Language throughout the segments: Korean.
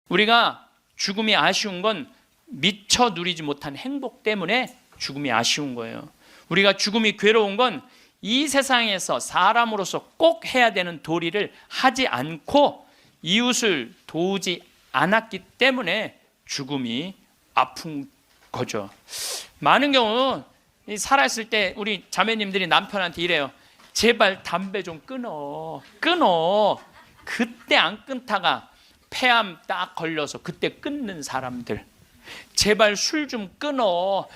우리가 죽음이 아쉬운 건 미처 누리지 못한 행복 때문에 죽음이 아쉬운 거예요. 우리가 죽음이 괴로운 건 이 세상에서 사람으로서 꼭 해야 되는 도리를 하지 않고 이웃을 도우지 않았기 때문에 죽음이 아픈 거죠. 많은 경우 살아있을 때 우리 자매님들이 남편한테 이래요. 제발 담배 좀 끊어. 그때 안 끊다가 폐암 딱 걸려서 그때 끊는 사람들. 제발 술 좀 끊어.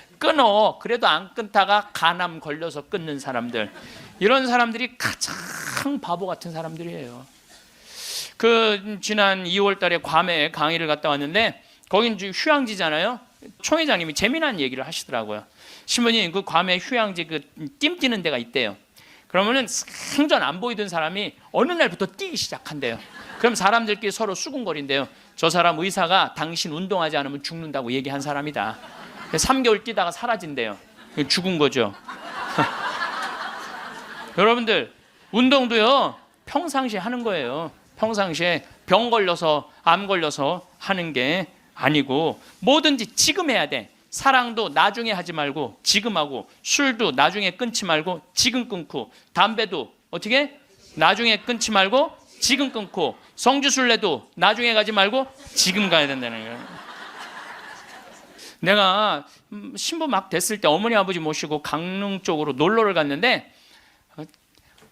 그래도 안 끊다가 간암 걸려서 끊는 사람들. 이런 사람들이 가장 바보 같은 사람들이에요. 지난 2월 달에 괌에 강의를 갔다 왔는데 거긴 휴양지잖아요. 총회장님이 재미난 얘기를 하시더라고요. 신부님, 그 괌에 휴양지 띠 뛰는 데가 있대요. 그러면은 생전 안 보이던 사람이 어느 날부터 뛰기 시작한대요. 그럼 사람들끼리 서로 수군거린대요. 저 사람 의사가 당신 운동하지 않으면 죽는다고 얘기한 사람이다. 3개월 뛰다가 사라진대요. 죽은 거죠. 여러분들, 운동도요 평상시에 하는 거예요. 평상시에 병 걸려서 암 걸려서 하는 게 아니고 뭐든지 지금 해야 돼. 사랑도 나중에 하지 말고 지금 하고, 술도 나중에 끊지 말고 지금 끊고, 담배도 어떻게 나중에 끊지 말고 지금 끊고, 성주순례도 나중에 가지 말고 지금 가야 된다는 거예요. 내가 신부 막 됐을 때 어머니 아버지 모시고 강릉 쪽으로 놀러를 갔는데,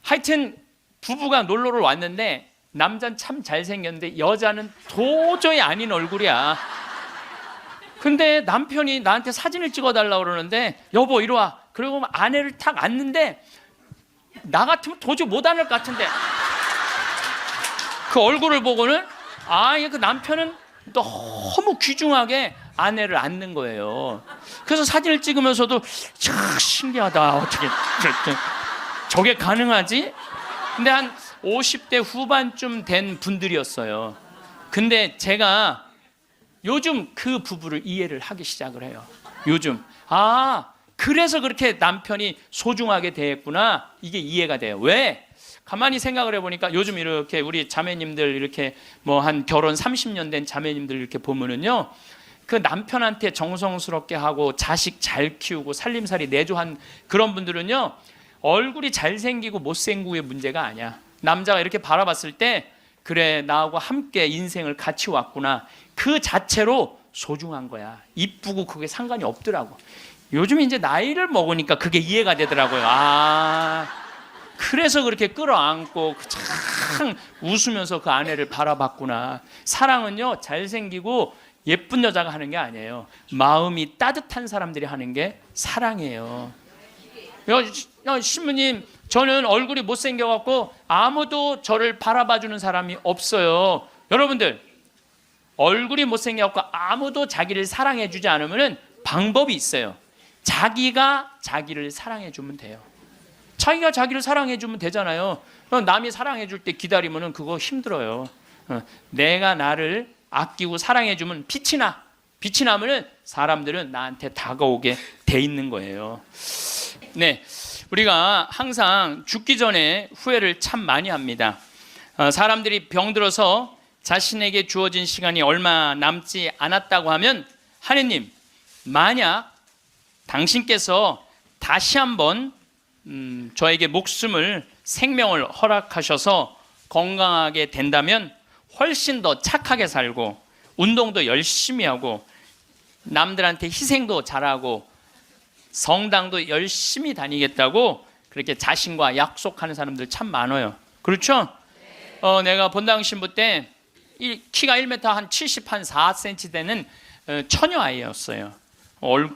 하여튼 부부가 놀러를 왔는데 남자는 참 잘생겼는데 여자는 도저히 아닌 얼굴이야. 근데 남편이 나한테 사진을 찍어달라고 그러는데, 여보 이리 와. 그리고 아내를 탁 안는데 나 같으면 도저히 못 안을 것 같은데, 그 얼굴을 보고는 그 남편은 너무 귀중하게 아내를 안는 거예요. 그래서 사진을 찍으면서도 참 신기하다. 어떻게 저게 가능하지? 근데 한 50대 후반쯤 된 분들이었어요. 근데 제가 요즘 그 부부를 이해를 하기 시작을 해요. 요즘 그래서 그렇게 남편이 소중하게 대했구나, 이게 이해가 돼요. 왜? 가만히 생각을 해보니까 요즘 이렇게 우리 자매님들 이렇게 뭐 한 결혼 30년 된 자매님들 이렇게 보면은요, 그 남편한테 정성스럽게 하고 자식 잘 키우고 살림살이 내조한 그런 분들은요, 얼굴이 잘생기고 못생기고의 문제가 아니야. 남자가 이렇게 바라봤을 때, 그래 나하고 함께 인생을 같이 왔구나, 그 자체로 소중한 거야. 이쁘고 그게 상관이 없더라고. 요즘 이제 나이를 먹으니까 그게 이해가 되더라고요. 그래서 그렇게 끌어안고 참 웃으면서 그 아내를 바라봤구나. 사랑은요, 잘생기고 예쁜 여자가 하는 게 아니에요. 마음이 따뜻한 사람들이 하는 게 사랑이에요. 신부님, 저는 얼굴이 못생겨갖고 아무도 저를 바라봐주는 사람이 없어요. 여러분들, 얼굴이 못생겨갖고 아무도 자기를 사랑해주지 않으면 방법이 있어요. 자기가 자기를 사랑해주면 돼요. 자기가 자기를 사랑해주면 되잖아요. 남이 사랑해줄 때 기다리면 그거 힘들어요. 내가 나를 아끼고 사랑해주면 빛이 나면 사람들은 나한테 다가오게 돼 있는 거예요. 네, 우리가 항상 죽기 전에 후회를 참 많이 합니다. 사람들이 병들어서 자신에게 주어진 시간이 얼마 남지 않았다고 하면, 하느님, 만약 당신께서 다시 한번 저에게 생명을 허락하셔서 건강하게 된다면 훨씬 더 착하게 살고, 운동도 열심히 하고, 남들한테 희생도 잘하고, 성당도 열심히 다니겠다고 그렇게 자신과 약속하는 사람들 참 많아요. 그렇죠? 내가 본당 신부 때 키가 1m 한 74cm 되는 처녀 아이였어요.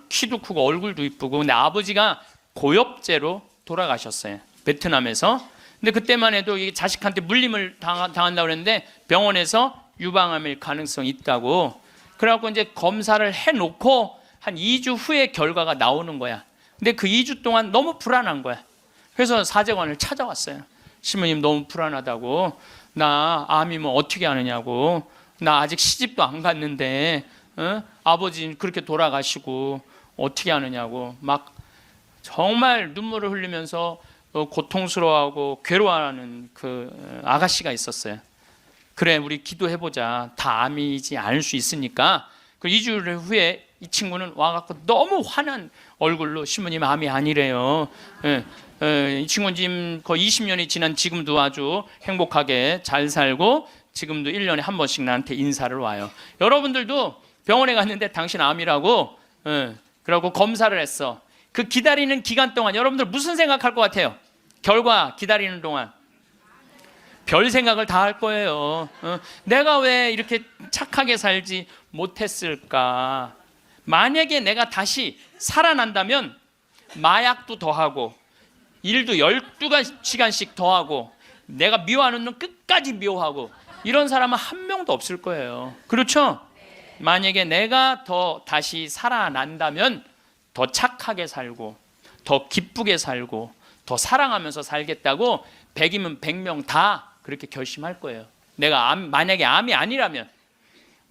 키도 크고 얼굴도 이쁘고. 근데 아버지가 고엽제로 돌아가셨어요, 베트남에서. 근데 그때만 해도 이게 자식한테 물림을 당한다고 그랬는데 병원에서 유방암일 가능성이 있다고. 그래갖고 이제 검사를 해놓고 한 2주 후에 결과가 나오는 거야. 근데 그 2주 동안 너무 불안한 거야. 그래서 사제관을 찾아왔어요. 신부님, 너무 불안하다고. 나 암이면 어떻게 하느냐고. 나 아직 시집도 안 갔는데 아버지 그렇게 돌아가시고 어떻게 하느냐고 막 정말 눈물을 흘리면서 고통스러워하고 괴로워하는 그 아가씨가 있었어요. 그래 우리 기도해보자. 다 암이지 않을 수 있으니까. 그 2주일 후에 이 친구는 와갖고 너무 화난 얼굴로 신부님 암이 아니래요. 이 친구는 지금 거의 20년이 지난 지금도 아주 행복하게 잘 살고 지금도 1년에 한 번씩 나한테 인사를 와요. 여러분들도 병원에 갔는데 당신 암이라고 그러고 검사를 했어. 그 기다리는 기간 동안 여러분들 무슨 생각할 것 같아요? 결과 기다리는 동안 별 생각을 다 할 거예요. 내가 왜 이렇게 착하게 살지 못했을까? 만약에 내가 다시 살아난다면 마약도 더하고 일도 12시간씩 더하고 내가 미워하는 놈 끝까지 미워하고 이런 사람은 한 명도 없을 거예요. 그렇죠? 만약에 내가 더 다시 살아난다면 더 착하게 살고 더 기쁘게 살고 더 사랑하면서 살겠다고 100이면 100명 다 그렇게 결심할 거예요. 내가 만약에 암이 아니라면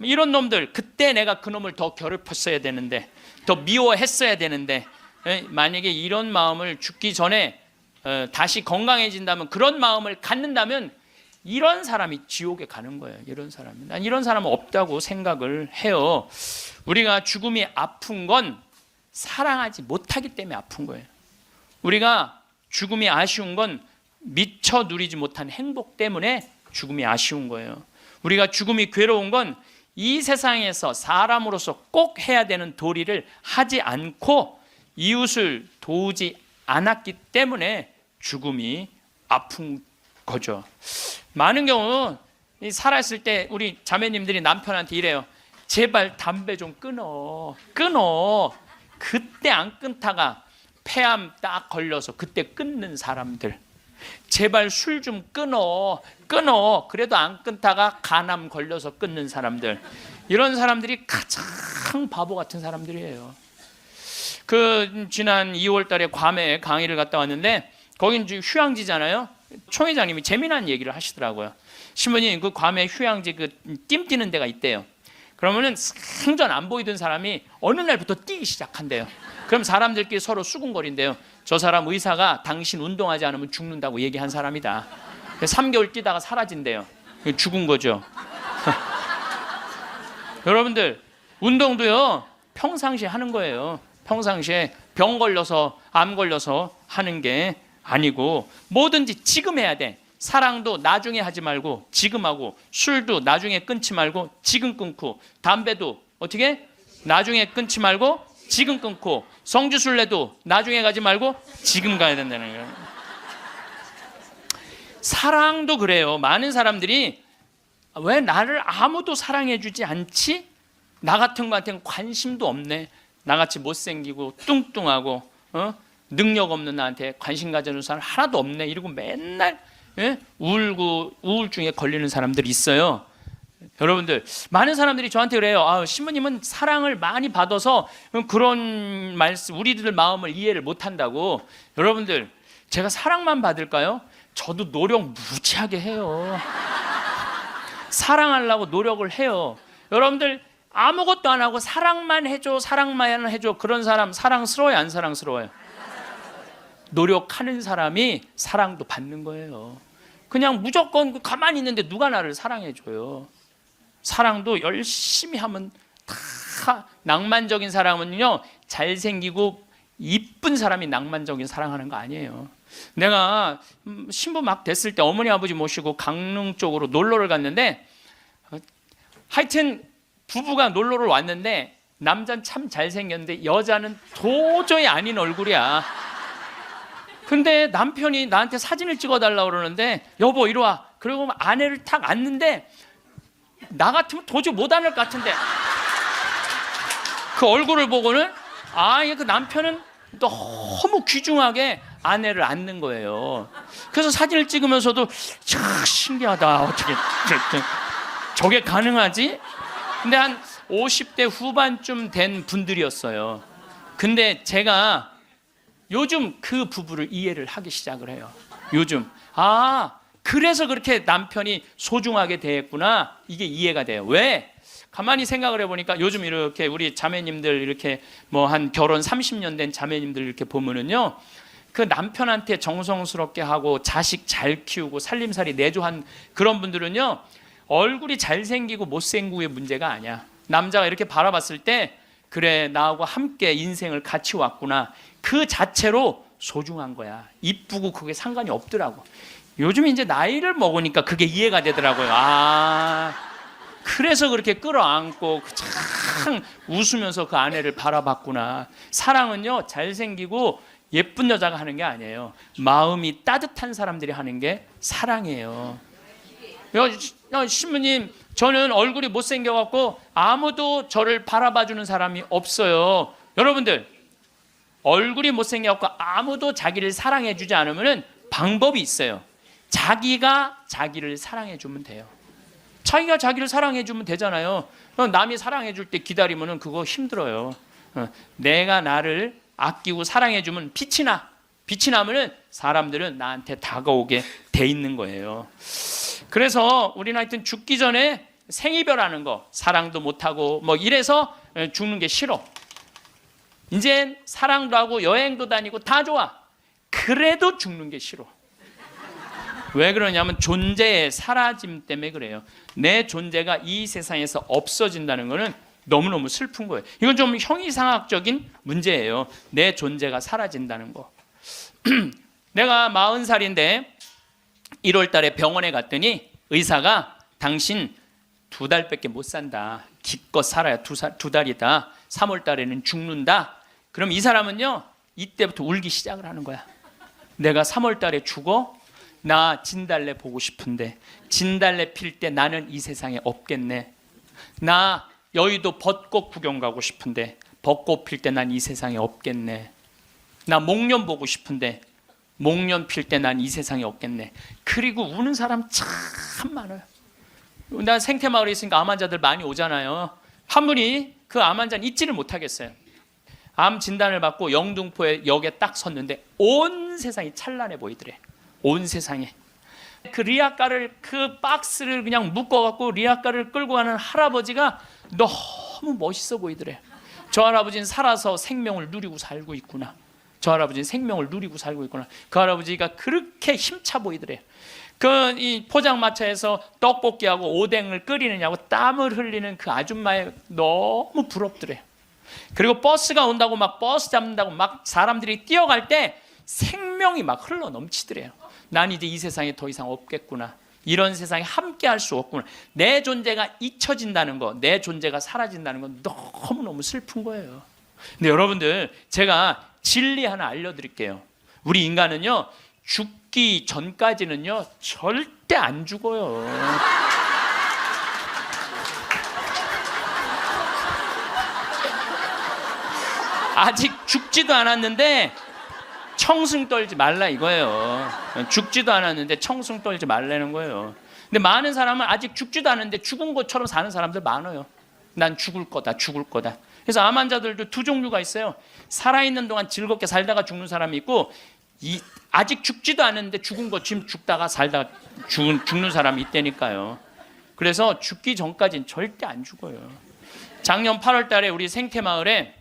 이런 놈들 그때 내가 그 놈을 더 괴롭혔어야 되는데 더 미워했어야 되는데 만약에 이런 마음을 죽기 전에 다시 건강해진다면 그런 마음을 갖는다면 이런 사람이 지옥에 가는 거예요. 이런 사람이. 난 이런 사람은 없다고 생각을 해요. 우리가 죽음이 아픈 건 사랑하지 못하기 때문에 아픈 거예요. 우리가 죽음이 아쉬운 건 미처 누리지 못한 행복 때문에 죽음이 아쉬운 거예요. 우리가 죽음이 괴로운 건 이 세상에서 사람으로서 꼭 해야 되는 도리를 하지 않고 이웃을 도우지 않았기 때문에 죽음이 아픈 거죠. 많은 경우 살아있을 때 우리 자매님들이 남편한테 이래요. 제발 담배 좀 끊어. 그때 안 끊다가 폐암 딱 걸려서 그때 끊는 사람들. 제발 술 좀 끊어. 그래도 안 끊다가 간암 걸려서 끊는 사람들. 이런 사람들이 가장 바보 같은 사람들이에요. 그 지난 2월 달에 괌에 강의를 갔다 왔는데 거긴 휴양지잖아요. 총회장님이 재미난 얘기를 하시더라고요. 신부님 그 괌에 휴양지 그 띠 뛰는 데가 있대요. 그러면은 생전 안 보이던 사람이 어느 날부터 뛰기 시작한대요. 그럼 사람들끼리 서로 수군거린대요. 저 사람 의사가 당신 운동하지 않으면 죽는다고 얘기한 사람이다. 3개월 뛰다가 사라진대요. 죽은 거죠. 여러분들 운동도요 평상시에 하는 거예요. 평상시에 병 걸려서 암 걸려서 하는 게 아니고 뭐든지 지금 해야 돼. 사랑도 나중에 하지 말고 지금 하고, 술도 나중에 끊지 말고 지금 끊고, 담배도 어떻게 나중에 끊지 말고 지금 끊고, 성주순례도 나중에 가지 말고 지금 가야 된다는 거예요. 사랑도 그래요. 많은 사람들이 왜 나를 아무도 사랑해 주지 않지? 나 같은 거한테는 관심도 없네. 나같이 못생기고 뚱뚱하고 능력 없는 나한테 관심 가져주는 사람 하나도 없네. 이러고 맨날 울고 우울증에 걸리는 사람들이 있어요. 여러분들 많은 사람들이 저한테 그래요. 신부님은 사랑을 많이 받아서 그런 말씀, 우리들 마음을 이해를 못한다고. 여러분들 제가 사랑만 받을까요? 저도 노력 무지하게 해요. 사랑하려고 노력을 해요. 여러분들 아무것도 안 하고 사랑만 해줘, 사랑만 해줘. 그런 사람 사랑스러워요, 안 사랑스러워요? 노력하는 사람이 사랑도 받는 거예요. 그냥 무조건 가만히 있는데 누가 나를 사랑해줘요? 사랑도 열심히 하면 다. 낭만적인 사랑은요, 잘생기고 이쁜 사람이 낭만적인 사랑하는 거 아니에요. 내가 신부 막 됐을 때 어머니 아버지 모시고 강릉 쪽으로 놀러를 갔는데, 하여튼 부부가 놀러를 왔는데 남자는 참 잘생겼는데 여자는 도저히 아닌 얼굴이야. 근데 남편이 나한테 사진을 찍어달라고 그러는데, 여보 이리 와. 그리고 아내를 탁 앉는데 나 같으면 도저히 못 앉을 것 같은데 그 얼굴을 보고는 그 남편은 너무 귀중하게 아내를 앉는 거예요. 그래서 사진을 찍으면서도 참 신기하다. 어떻게 저게 가능하지? 근데 한 50대 후반쯤 된 분들이었어요. 근데 제가 요즘 그 부부를 이해를 하기 시작을 해요. 요즘 그래서 그렇게 남편이 소중하게 대했구나. 이게 이해가 돼요. 왜? 가만히 생각을 해보니까 요즘 이렇게 우리 자매님들 이렇게 뭐 한 결혼 30년 된 자매님들 이렇게 보면은요, 그 남편한테 정성스럽게 하고 자식 잘 키우고 살림살이 내조한 그런 분들은요, 얼굴이 잘생기고 못생기고의 문제가 아니야. 남자가 이렇게 바라봤을 때 그래, 나하고 함께 인생을 같이 왔구나, 그 자체로 소중한 거야. 이쁘고 그게 상관이 없더라고. 요즘 이제 나이를 먹으니까 그게 이해가 되더라고요. 그래서 그렇게 끌어안고 참 웃으면서 그 아내를 바라봤구나. 사랑은요, 잘생기고 예쁜 여자가 하는 게 아니에요. 마음이 따뜻한 사람들이 하는 게 사랑이에요. 신부님, 저는 얼굴이 못생겨갖고 아무도 저를 바라봐주는 사람이 없어요. 여러분들, 얼굴이 못생겨갖고 아무도 자기를 사랑해주지 않으면 방법이 있어요. 자기가 자기를 사랑해주면 돼요. 자기가 자기를 사랑해주면 되잖아요. 남이 사랑해줄 때 기다리면 그거 힘들어요. 내가 나를 아끼고 사랑해주면 빛이 나. 빛이 나면 사람들은 나한테 다가오게 돼 있는 거예요. 그래서 우리는 하여튼 죽기 전에 생이별하는 거, 사랑도 못하고 뭐 이래서 죽는 게 싫어. 이제 사랑도 하고 여행도 다니고 다 좋아. 그래도 죽는 게 싫어. 왜 그러냐면 존재의 사라짐 때문에 그래요. 내 존재가 이 세상에서 없어진다는 것은 너무너무 슬픈 거예요. 이건 좀 형이상학적인 문제예요. 내 존재가 사라진다는 거. 내가 40살인데 1월 달에 병원에 갔더니 의사가 당신 2달밖에 못 산다. 기껏 살아야 두 달이다. 3월 달에는 죽는다. 그럼 이 사람은요, 이때부터 울기 시작을 하는 거야. 내가 3월 달에 죽어? 나 진달래 보고 싶은데 진달래 필 때 나는 이 세상에 없겠네. 나 여의도 벚꽃 구경 가고 싶은데 벚꽃 필 때 난 이 세상에 없겠네. 나 목련 보고 싶은데 목련 필 때 난 이 세상에 없겠네. 그리고 우는 사람 참 많아요. 나 생태마을에 있으니까 암 환자들 많이 오잖아요. 한 분이 그 암 환자는 잊지를 못하겠어요. 암 진단을 받고 영등포에 역에 딱 섰는데 온 세상이 찬란해 보이더래. 온 세상에. 그 리아카를, 그 박스를 그냥 묶어갖고 리아카를 끌고 가는 할아버지가 너무 멋있어 보이더래. 저 할아버지는 살아서 생명을 누리고 살고 있구나. 저 할아버지는 생명을 누리고 살고 있구나. 그 할아버지가 그렇게 힘차 보이더래. 이 포장마차에서 떡볶이하고 오뎅을 끓이느냐고 땀을 흘리는 그 아줌마에 너무 부럽더래. 그리고 버스가 온다고 막 버스 잡는다고 막 사람들이 뛰어갈 때 생명이 막 흘러 넘치더래요. 난 이제 이 세상에 더 이상 없겠구나. 이런 세상에 함께 할 수 없구나. 내 존재가 잊혀진다는 거, 내 존재가 사라진다는 건 너무너무 슬픈 거예요. 근데 여러분들, 제가 진리 하나 알려드릴게요. 우리 인간은요, 죽기 전까지는요 절대 안 죽어요. 아직 죽지도 않았는데 청승 떨지 말라 이거예요. 죽지도 않았는데 청승 떨지 말라는 거예요. 근데 많은 사람은 아직 죽지도 않았는데 죽은 것처럼 사는 사람들 많아요. 난 죽을 거다, 죽을 거다. 그래서 암 환자들도 두 종류가 있어요. 살아있는 동안 즐겁게 살다가 죽는 사람이 있고, 아직 죽지도 않았는데 죽은 것 지금 죽다가 살다가 죽는 사람이 있다니까요. 그래서 죽기 전까지는 절대 안 죽어요. 작년 8월 달에 우리 생태마을에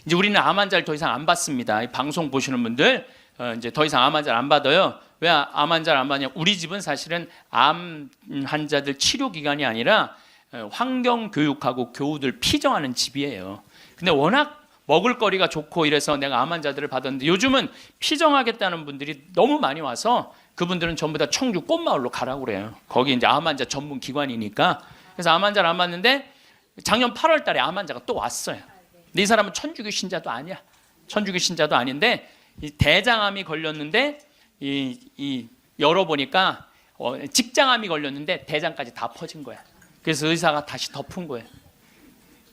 이제 우리는 암 환자를 더 이상 안 받습니다. 이 방송 보시는 분들 이제 더 이상 암 환자를 안 받아요. 왜 암 환자를 안 받냐? 우리 집은 사실은 암 환자들 치료 기관이 아니라 환경 교육하고 교우들 피정하는 집이에요. 근데 워낙 먹을거리가 좋고 이래서 내가 암 환자들을 받았는데 요즘은 피정하겠다는 분들이 너무 많이 와서 그분들은 전부 다 청주 꽃마을로 가라고 그래요. 거기 이제 암 환자 전문 기관이니까. 그래서 암 환자를 안 받는데 작년 8월 달에 암 환자가 또 왔어요. 근데 이 사람은 천주교 신자도 아니야. 천주교 신자도 아닌데 이 대장암이 걸렸는데 열어보니까 직장암이 걸렸는데 대장까지 다 퍼진 거야. 그래서 의사가 다시 덮은 거예요.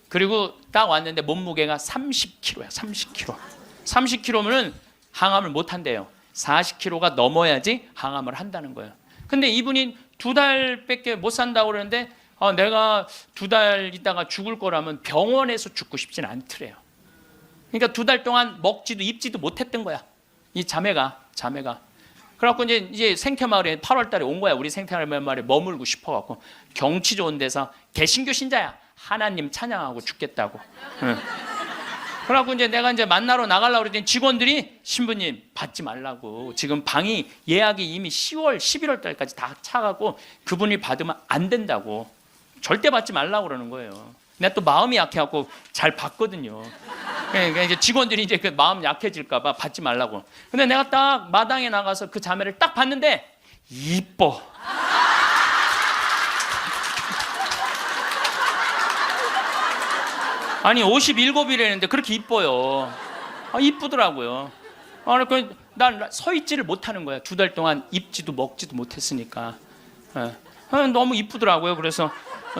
그리고 딱 왔는데 몸무게가 30kg야. 30kg. 30kg면은 항암을 못 한대요. 40kg가 넘어야지 항암을 한다는 거예요. 근데 이분이 2달밖에 못 산다고 그러는데 내가 2달 있다가 죽을 거라면 병원에서 죽고 싶진 않더래요. 그러니까 2달 동안 먹지도 입지도 못했던 거야. 이 자매가. 그래갖고 이제 생태마을에 8월 달에 온 거야. 우리 생태마을에 머물고 싶어갖고. 경치 좋은 데서 개신교 신자야. 하나님 찬양하고 죽겠다고. 그래갖고 이제 내가 이제 만나러 나가려고 그랬더니 직원들이 신부님 받지 말라고. 지금 방이 예약이 이미 10월, 11월 달까지 다 차가고 그분이 받으면 안 된다고. 절대 받지 말라고 그러는 거예요. 내가 또 마음이 약해갖고 잘 받거든요. 그러니까 이제 직원들이 이제 그 마음 약해질까봐 받지 말라고. 근데 내가 딱 마당에 나가서 그 자매를 딱 봤는데 이뻐. 아니 57이라는데 그렇게 이뻐요. 이쁘더라고요. 난 서 있지를 못하는 거야. 2달 동안 입지도 먹지도 못했으니까. 너무 이쁘더라고요. 그래서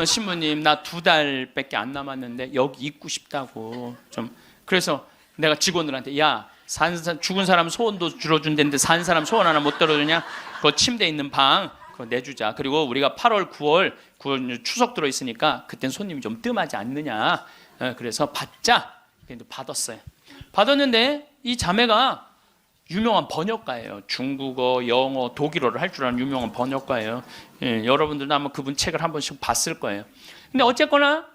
신부님 나 2달밖에 안 남았는데 여기 있고 싶다고 좀. 그래서 내가 직원들한테 야 죽은 사람 소원도 들어준다는데 산 사람 소원 하나 못 들어주냐? 그 침대 있는 방 그거 내주자. 그리고 우리가 8월 9월 추석 들어있으니까 그땐 손님이 좀 뜸하지 않느냐. 그래서 받자. 받았어요. 받았는데 이 자매가 유명한 번역가예요. 중국어, 영어, 독일어를 할 줄 아는 유명한 번역가예요. 여러분들도 아마 그분 책을 한 번씩 봤을 거예요. 근데 어쨌거나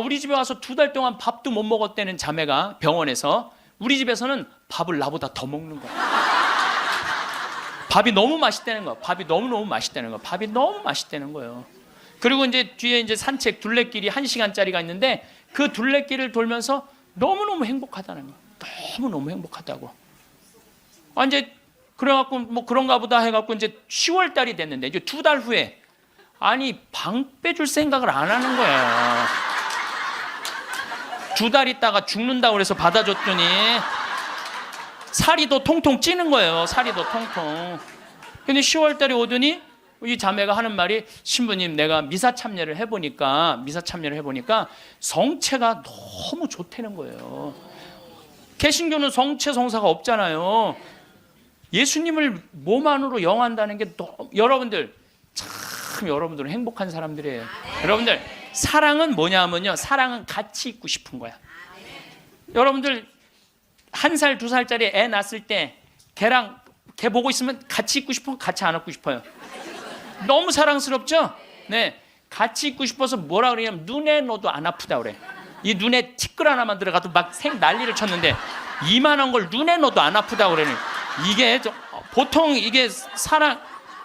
우리 집에 와서 2달 동안 밥도 못 먹었다는 자매가 병원에서 우리 집에서는 밥을 나보다 더 먹는 거야. 밥이 너무 맛있다는 거야. 밥이 너무너무 맛있다는 거야. 밥이 너무 맛있다는 거예요. 그리고 이제 뒤에 이제 산책 둘레길이 1시간짜리가 있는데 그 둘레길을 돌면서 너무너무 행복하다는 거야. 너무너무 행복하다고. 이제 그래갖고 뭐 그런가 보다 해갖고 이제 10월 달이 됐는데 이제 2달 후에 방 빼줄 생각을 안 하는 거야. 2달 있다가 죽는다고 그래서 받아줬더니 살이 더 통통 찌는 거예요. 살이 더 통통. 근데 10월 달에 오더니 이 자매가 하는 말이 신부님 내가 미사 참여를 해보니까 성체가 너무 좋다는 거예요. 개신교는 성체 성사가 없잖아요. 예수님을 몸 안으로 영한다는 게 여러분들 참 여러분들은 행복한 사람들이에요. 여러분들 사랑은 뭐냐면요. 사랑은 같이 있고 싶은 거야. 여러분들 1살, 2살짜리 애 낳았을 때 걔 보고 있으면 같이 있고 싶어? 같이 안 안고 싶어요? 너무 사랑스럽죠? 네, 같이 있고 싶어서 뭐라 그러냐면 눈에 넣어도 안 아프다 그래. 이 눈에 티끌 하나만 들어가도 막 난리를 쳤는데 이만한 걸 눈에 넣어도 안 아프다 그러니 이게 보통 이게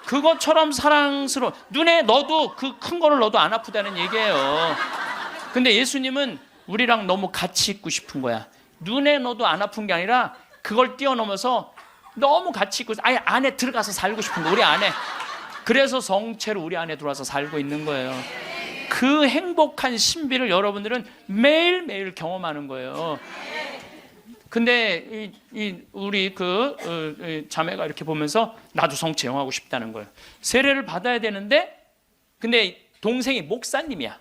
그것처럼 사랑스러워. 눈에 넣어도 그 큰 거를 넣어도 안 아프다는 얘기예요. 근데 예수님은 우리랑 너무 같이 있고 싶은 거야. 눈에 넣어도 안 아픈 게 아니라 그걸 뛰어넘어서 너무 같이 있고 아예 안에 들어가서 살고 싶은 거. 우리 안에. 그래서 성체로 우리 안에 들어와서 살고 있는 거예요. 그 행복한 신비를 여러분들은 매일매일 경험하는 거예요. 근데 우리 자매가 이렇게 보면서 나도 성체 영하고 싶다는 거예요. 세례를 받아야 되는데 근데 동생이 목사님이야.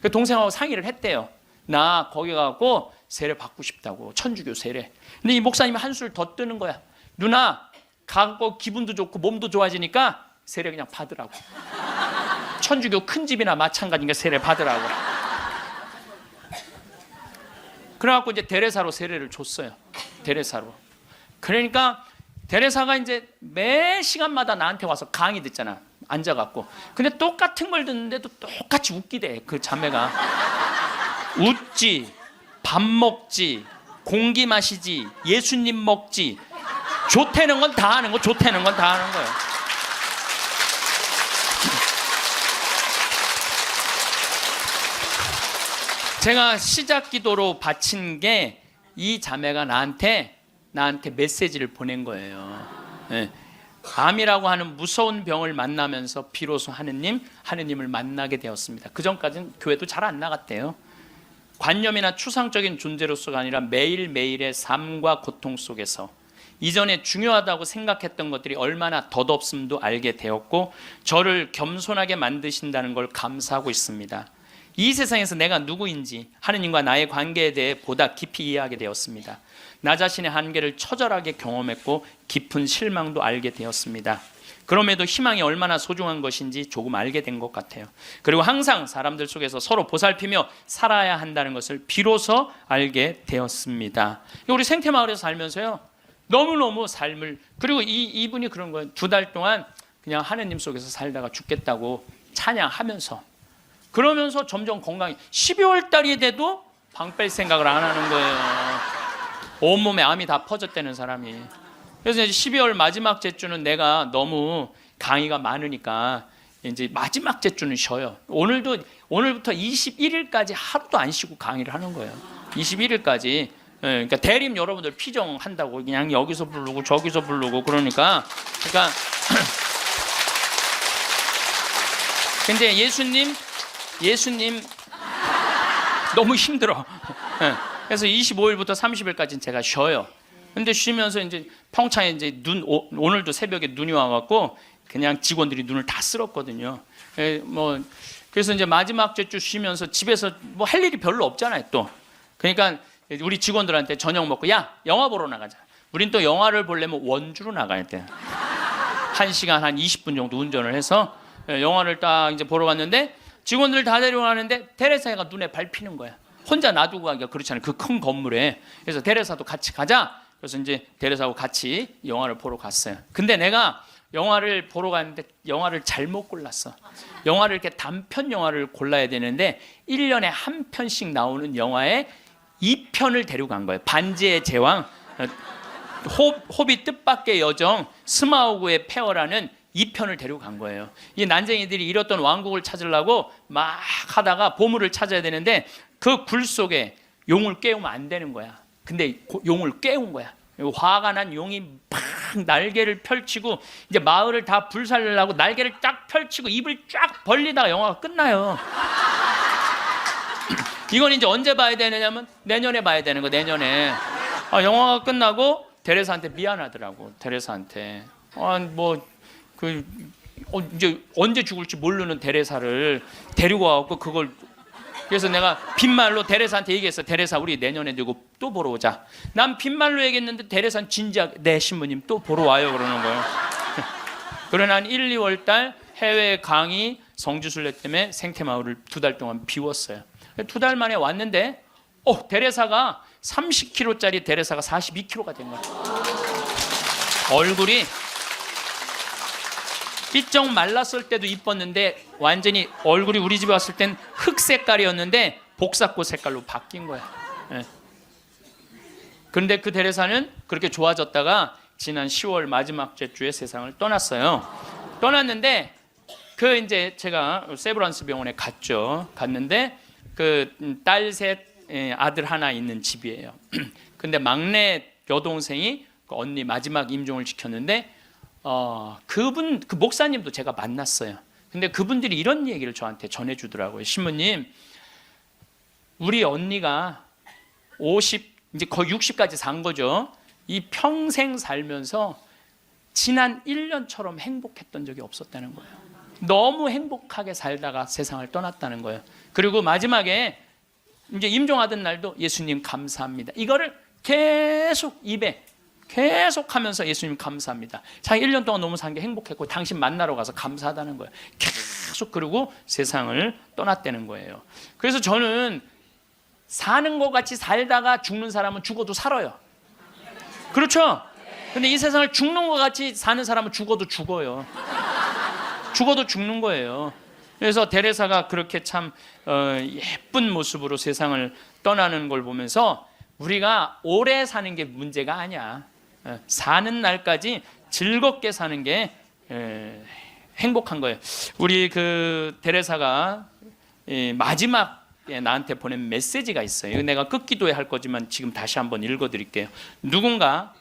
그 동생하고 상의를 했대요. 나 거기 가고 세례 받고 싶다고. 천주교 세례. 근데 이 목사님이 한술 더 뜨는 거야. 누나 가고 기분도 좋고 몸도 좋아지니까 세례 그냥 받으라고. 천주교 큰 집이나 마찬가지니까 세례 받으라고. 그래갖고 이제 데레사로 세례를 줬어요. 데레사로. 그러니까 데레사가 이제 매 시간마다 나한테 와서 강의 듣잖아. 앉아갖고. 근데 똑같은 걸 듣는데도 똑같이 웃기대. 그 자매가. 웃지, 밥 먹지, 공기 마시지, 예수님 먹지. 좋다는 건 다 하는 거, 좋다는 건 다 하는 거예요. 제가 시작 기도로 바친 게 이 자매가 나한테 메시지를 보낸 거예요. 네. 암이라고 하는 무서운 병을 만나면서 비로소 하느님을 만나게 되었습니다. 그 전까지는 교회도 잘 안 나갔대요. 관념이나 추상적인 존재로서가 아니라 매일매일의 삶과 고통 속에서 이전에 중요하다고 생각했던 것들이 얼마나 덧없음도 알게 되었고 저를 겸손하게 만드신다는 걸 감사하고 있습니다. 이 세상에서 내가 누구인지 하느님과 나의 관계에 대해 보다 깊이 이해하게 되었습니다. 나 자신의 한계를 처절하게 경험했고 깊은 실망도 알게 되었습니다. 그럼에도 희망이 얼마나 소중한 것인지 조금 알게 된 것 같아요. 그리고 항상 사람들 속에서 서로 보살피며 살아야 한다는 것을 비로소 알게 되었습니다. 우리 생태마을에서 살면서요 너무너무 삶을, 그리고 이분이 그런 거예요. 2달 동안 그냥 하느님 속에서 살다가 죽겠다고 찬양하면서, 그러면서 점점 건강이, 12월 달이 돼도 방 뺄 생각을 안 하는 거예요. 온몸에 암이 다 퍼졌다는 사람이. 그래서 이제 12월 마지막 제주는 내가 너무 강의가 많으니까 이제 마지막 제주는 쉬어요. 오늘부터 21일까지 하루도 안 쉬고 강의를 하는 거예요. 21일까지. 그러니까 대림 여러분들 피정한다고 그냥 여기서 부르고 저기서 부르고 그러니까 근데 예수님 너무 힘들어. 그래서 25일부터 30일까지는 제가 쉬어요. 근데 쉬면서 이제 평창에 이제 오늘도 새벽에 눈이 와갖고 그냥 직원들이 눈을 다 쓸었거든요. 그래서 이제 마지막 주 쉬면서 집에서 뭐 할 일이 별로 없잖아요, 또. 그러니까 우리 직원들한테 저녁 먹고 야, 영화 보러 나가자. 우린 또 영화를 보려면 원주로 나가야 돼. 1시간 한 20분 정도 운전을 해서 영화를 딱 이제 보러 갔는데 직원들 다 데려가는데 테레사가 눈에 밟히는 거야. 혼자 놔두고 가기가 그렇잖아요. 그 큰 건물에. 그래서 테레사도 같이 가자. 그래서 이제 테레사하고 같이 영화를 보러 갔어요. 근데 내가 영화를 보러 갔는데 영화를 잘못 골랐어. 영화를 이렇게 단편 영화를 골라야 되는데 1년에 한 편씩 나오는 영화에 2편을 데려간 거예요. 반지의 제왕, 호빗 뜻밖의 여정, 스마우그의 폐허라는 2편을 데려간 거예요. 이 난쟁이들이 잃었던 왕국을 찾으려고 막 하다가 보물을 찾아야 되는데 그 굴 속에 용을 깨우면 안 되는 거야. 근데 용을 깨운 거야. 화가 난 용이 팍 날개를 펼치고 이제 마을을 다 불살려고 날개를 쫙 펼치고 입을 쫙 벌리다가 영화가 끝나요. 이건 이제 언제 봐야 되느냐면 내년에 봐야 되는 거. 내년에 영화가 끝나고 데레사한테 미안하더라고. 데레사한테 이제 언제 죽을지 모르는 데레사를 데리고 와갖고 그걸. 그래서 내가 빈말로 데레사한테 얘기했어. 데레사 우리 내년에 누구 또 보러 오자. 난 빈말로 얘기했는데 데레사는 진지하게 네 신부님 또 보러 와요 그러는 거예요. 그러나 한 1, 2월 달 해외 강의 성지순례 때문에 생태마을을 2달 동안 비웠어요. 2달 만에 왔는데 데레사가 30kg짜리 데레사가 42kg가 된 거야. 얼굴이 삐쩍 말랐을 때도 이뻤는데 완전히 얼굴이 우리 집에 왔을 땐 흑 색깔이었는데 복사꽃 색깔로 바뀐 거야. 그런데 그 데레사는 그렇게 좋아졌다가 지난 10월 마지막 주에 세상을 떠났어요. 떠났는데 그 이제 제가 세브란스 병원에 갔는데 그 딸 셋 아들 하나 있는 집이에요. 근데 막내 여동생이 그 언니 마지막 임종을 지켰는데 그 목사님도 제가 만났어요. 근데 그분들이 이런 얘기를 저한테 전해주더라고요. 신부님, 우리 언니가 50 이제 거의 60까지 산 거죠. 이 평생 살면서 지난 1년처럼 행복했던 적이 없었다는 거예요. 너무 행복하게 살다가 세상을 떠났다는 거예요. 그리고 마지막에 이제 임종하던 날도 예수님 감사합니다. 이거를 계속 입에 계속 하면서 예수님 감사합니다. 자기 1년 동안 너무 산 게 행복했고 당신 만나러 가서 감사하다는 거예요. 계속 그러고 세상을 떠났다는 거예요. 그래서 저는 사는 것 같이 살다가 죽는 사람은 죽어도 살아요. 그렇죠? 근데 이 세상을 죽는 것 같이 사는 사람은 죽어도 죽어요. 죽어도 죽는 거예요. 그래서 데레사가 그렇게 참 예쁜 모습으로 세상을 떠나는 걸 보면서 우리가 오래 사는 게 문제가 아니야. 사는 날까지 즐겁게 사는 게 행복한 거예요. 우리 그 데레사가 마지막에 나한테 보낸 메시지가 있어요. 내가 끝기도에 할 거지만 지금 다시 한번 읽어드릴게요. 누군가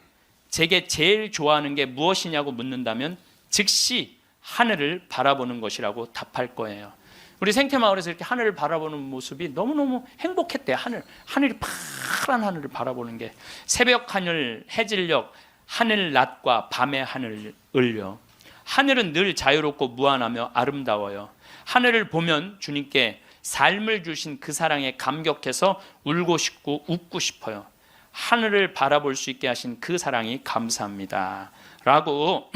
제게 제일 좋아하는 게 무엇이냐고 묻는다면 즉시 하늘을 바라보는 것이라고 답할 거예요. 우리 생태마을에서 이렇게 하늘을 바라보는 모습이 너무너무 행복했대요. 하늘이 파란 하늘을 바라보는 게. 새벽 하늘, 해질녘, 하늘 낮과 밤의 하늘을요. 하늘은 늘 자유롭고 무한하며 아름다워요. 하늘을 보면 주님께 삶을 주신 그 사랑에 감격해서 울고 싶고 웃고 싶어요. 하늘을 바라볼 수 있게 하신 그 사랑이 감사합니다. 라고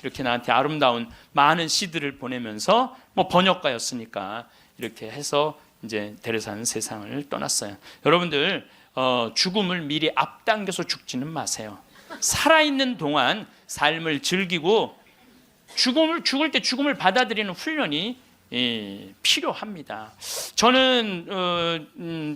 이렇게 나한테 아름다운 많은 시들을 보내면서 번역가였으니까 이렇게 해서 이제 데레사는 세상을 떠났어요. 여러분들 죽음을 미리 앞당겨서 죽지는 마세요. 살아있는 동안 삶을 즐기고 죽을 때 죽음을 받아들이는 훈련이 필요합니다.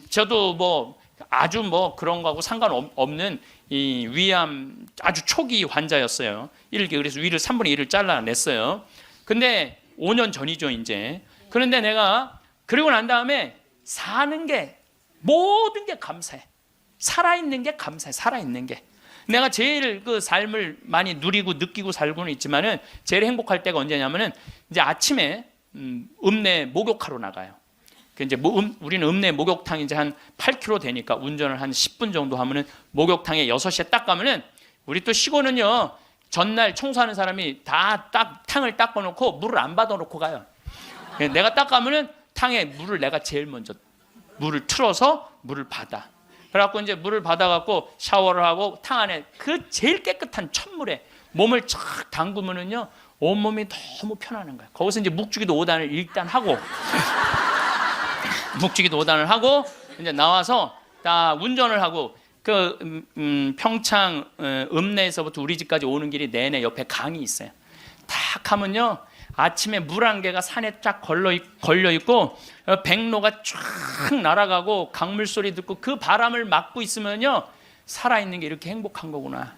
저도 뭐 아주 뭐 그런 거하고 상관없는 이 위암 아주 초기 환자였어요. 그래서 위를 3분의 1을 잘라냈어요. 근데 5년 전이죠, 이제. 그런데 내가 그러고 난 다음에 사는 게 모든 게 감사해. 살아있는 게 감사해. 살아있는 게. 내가 제일 그 삶을 많이 누리고 느끼고 살고는 있지만은 제일 행복할 때가 언제냐면은 이제 아침에 읍내 목욕하러 나가요. 이제 우리는 읍내 목욕탕이 이제 한 8km 되니까 운전을 한 10분 정도 하면은 목욕탕에 6시에 딱 가면은 우리 또 시골은요 전날 청소하는 사람이 다 탕을 닦아놓고 물을 안 받아놓고 가요. 내가 딱 가면은 탕에 물을 내가 제일 먼저 물을 틀어서 물을 받아. 그래갖고 이제 물을 받아갖고 샤워를 하고 탕 안에 그 제일 깨끗한 천물에 몸을 쫙 담그면은요 온몸이 너무 편안한 거야. 거기서 이제 묵주기도 5단을 일단 하고 묵주기도 5단을 하고 이제 나와서 다 운전을 하고 그 평창 읍내에서부터 우리 집까지 오는 길이 내내 옆에 강이 있어요. 딱 하면요 아침에 물 한 개가 산에 쫙 걸려 있고 백로가 쫙 날아가고 강물 소리 듣고 그 바람을 맞고 있으면요 살아있는 게 이렇게 행복한 거구나.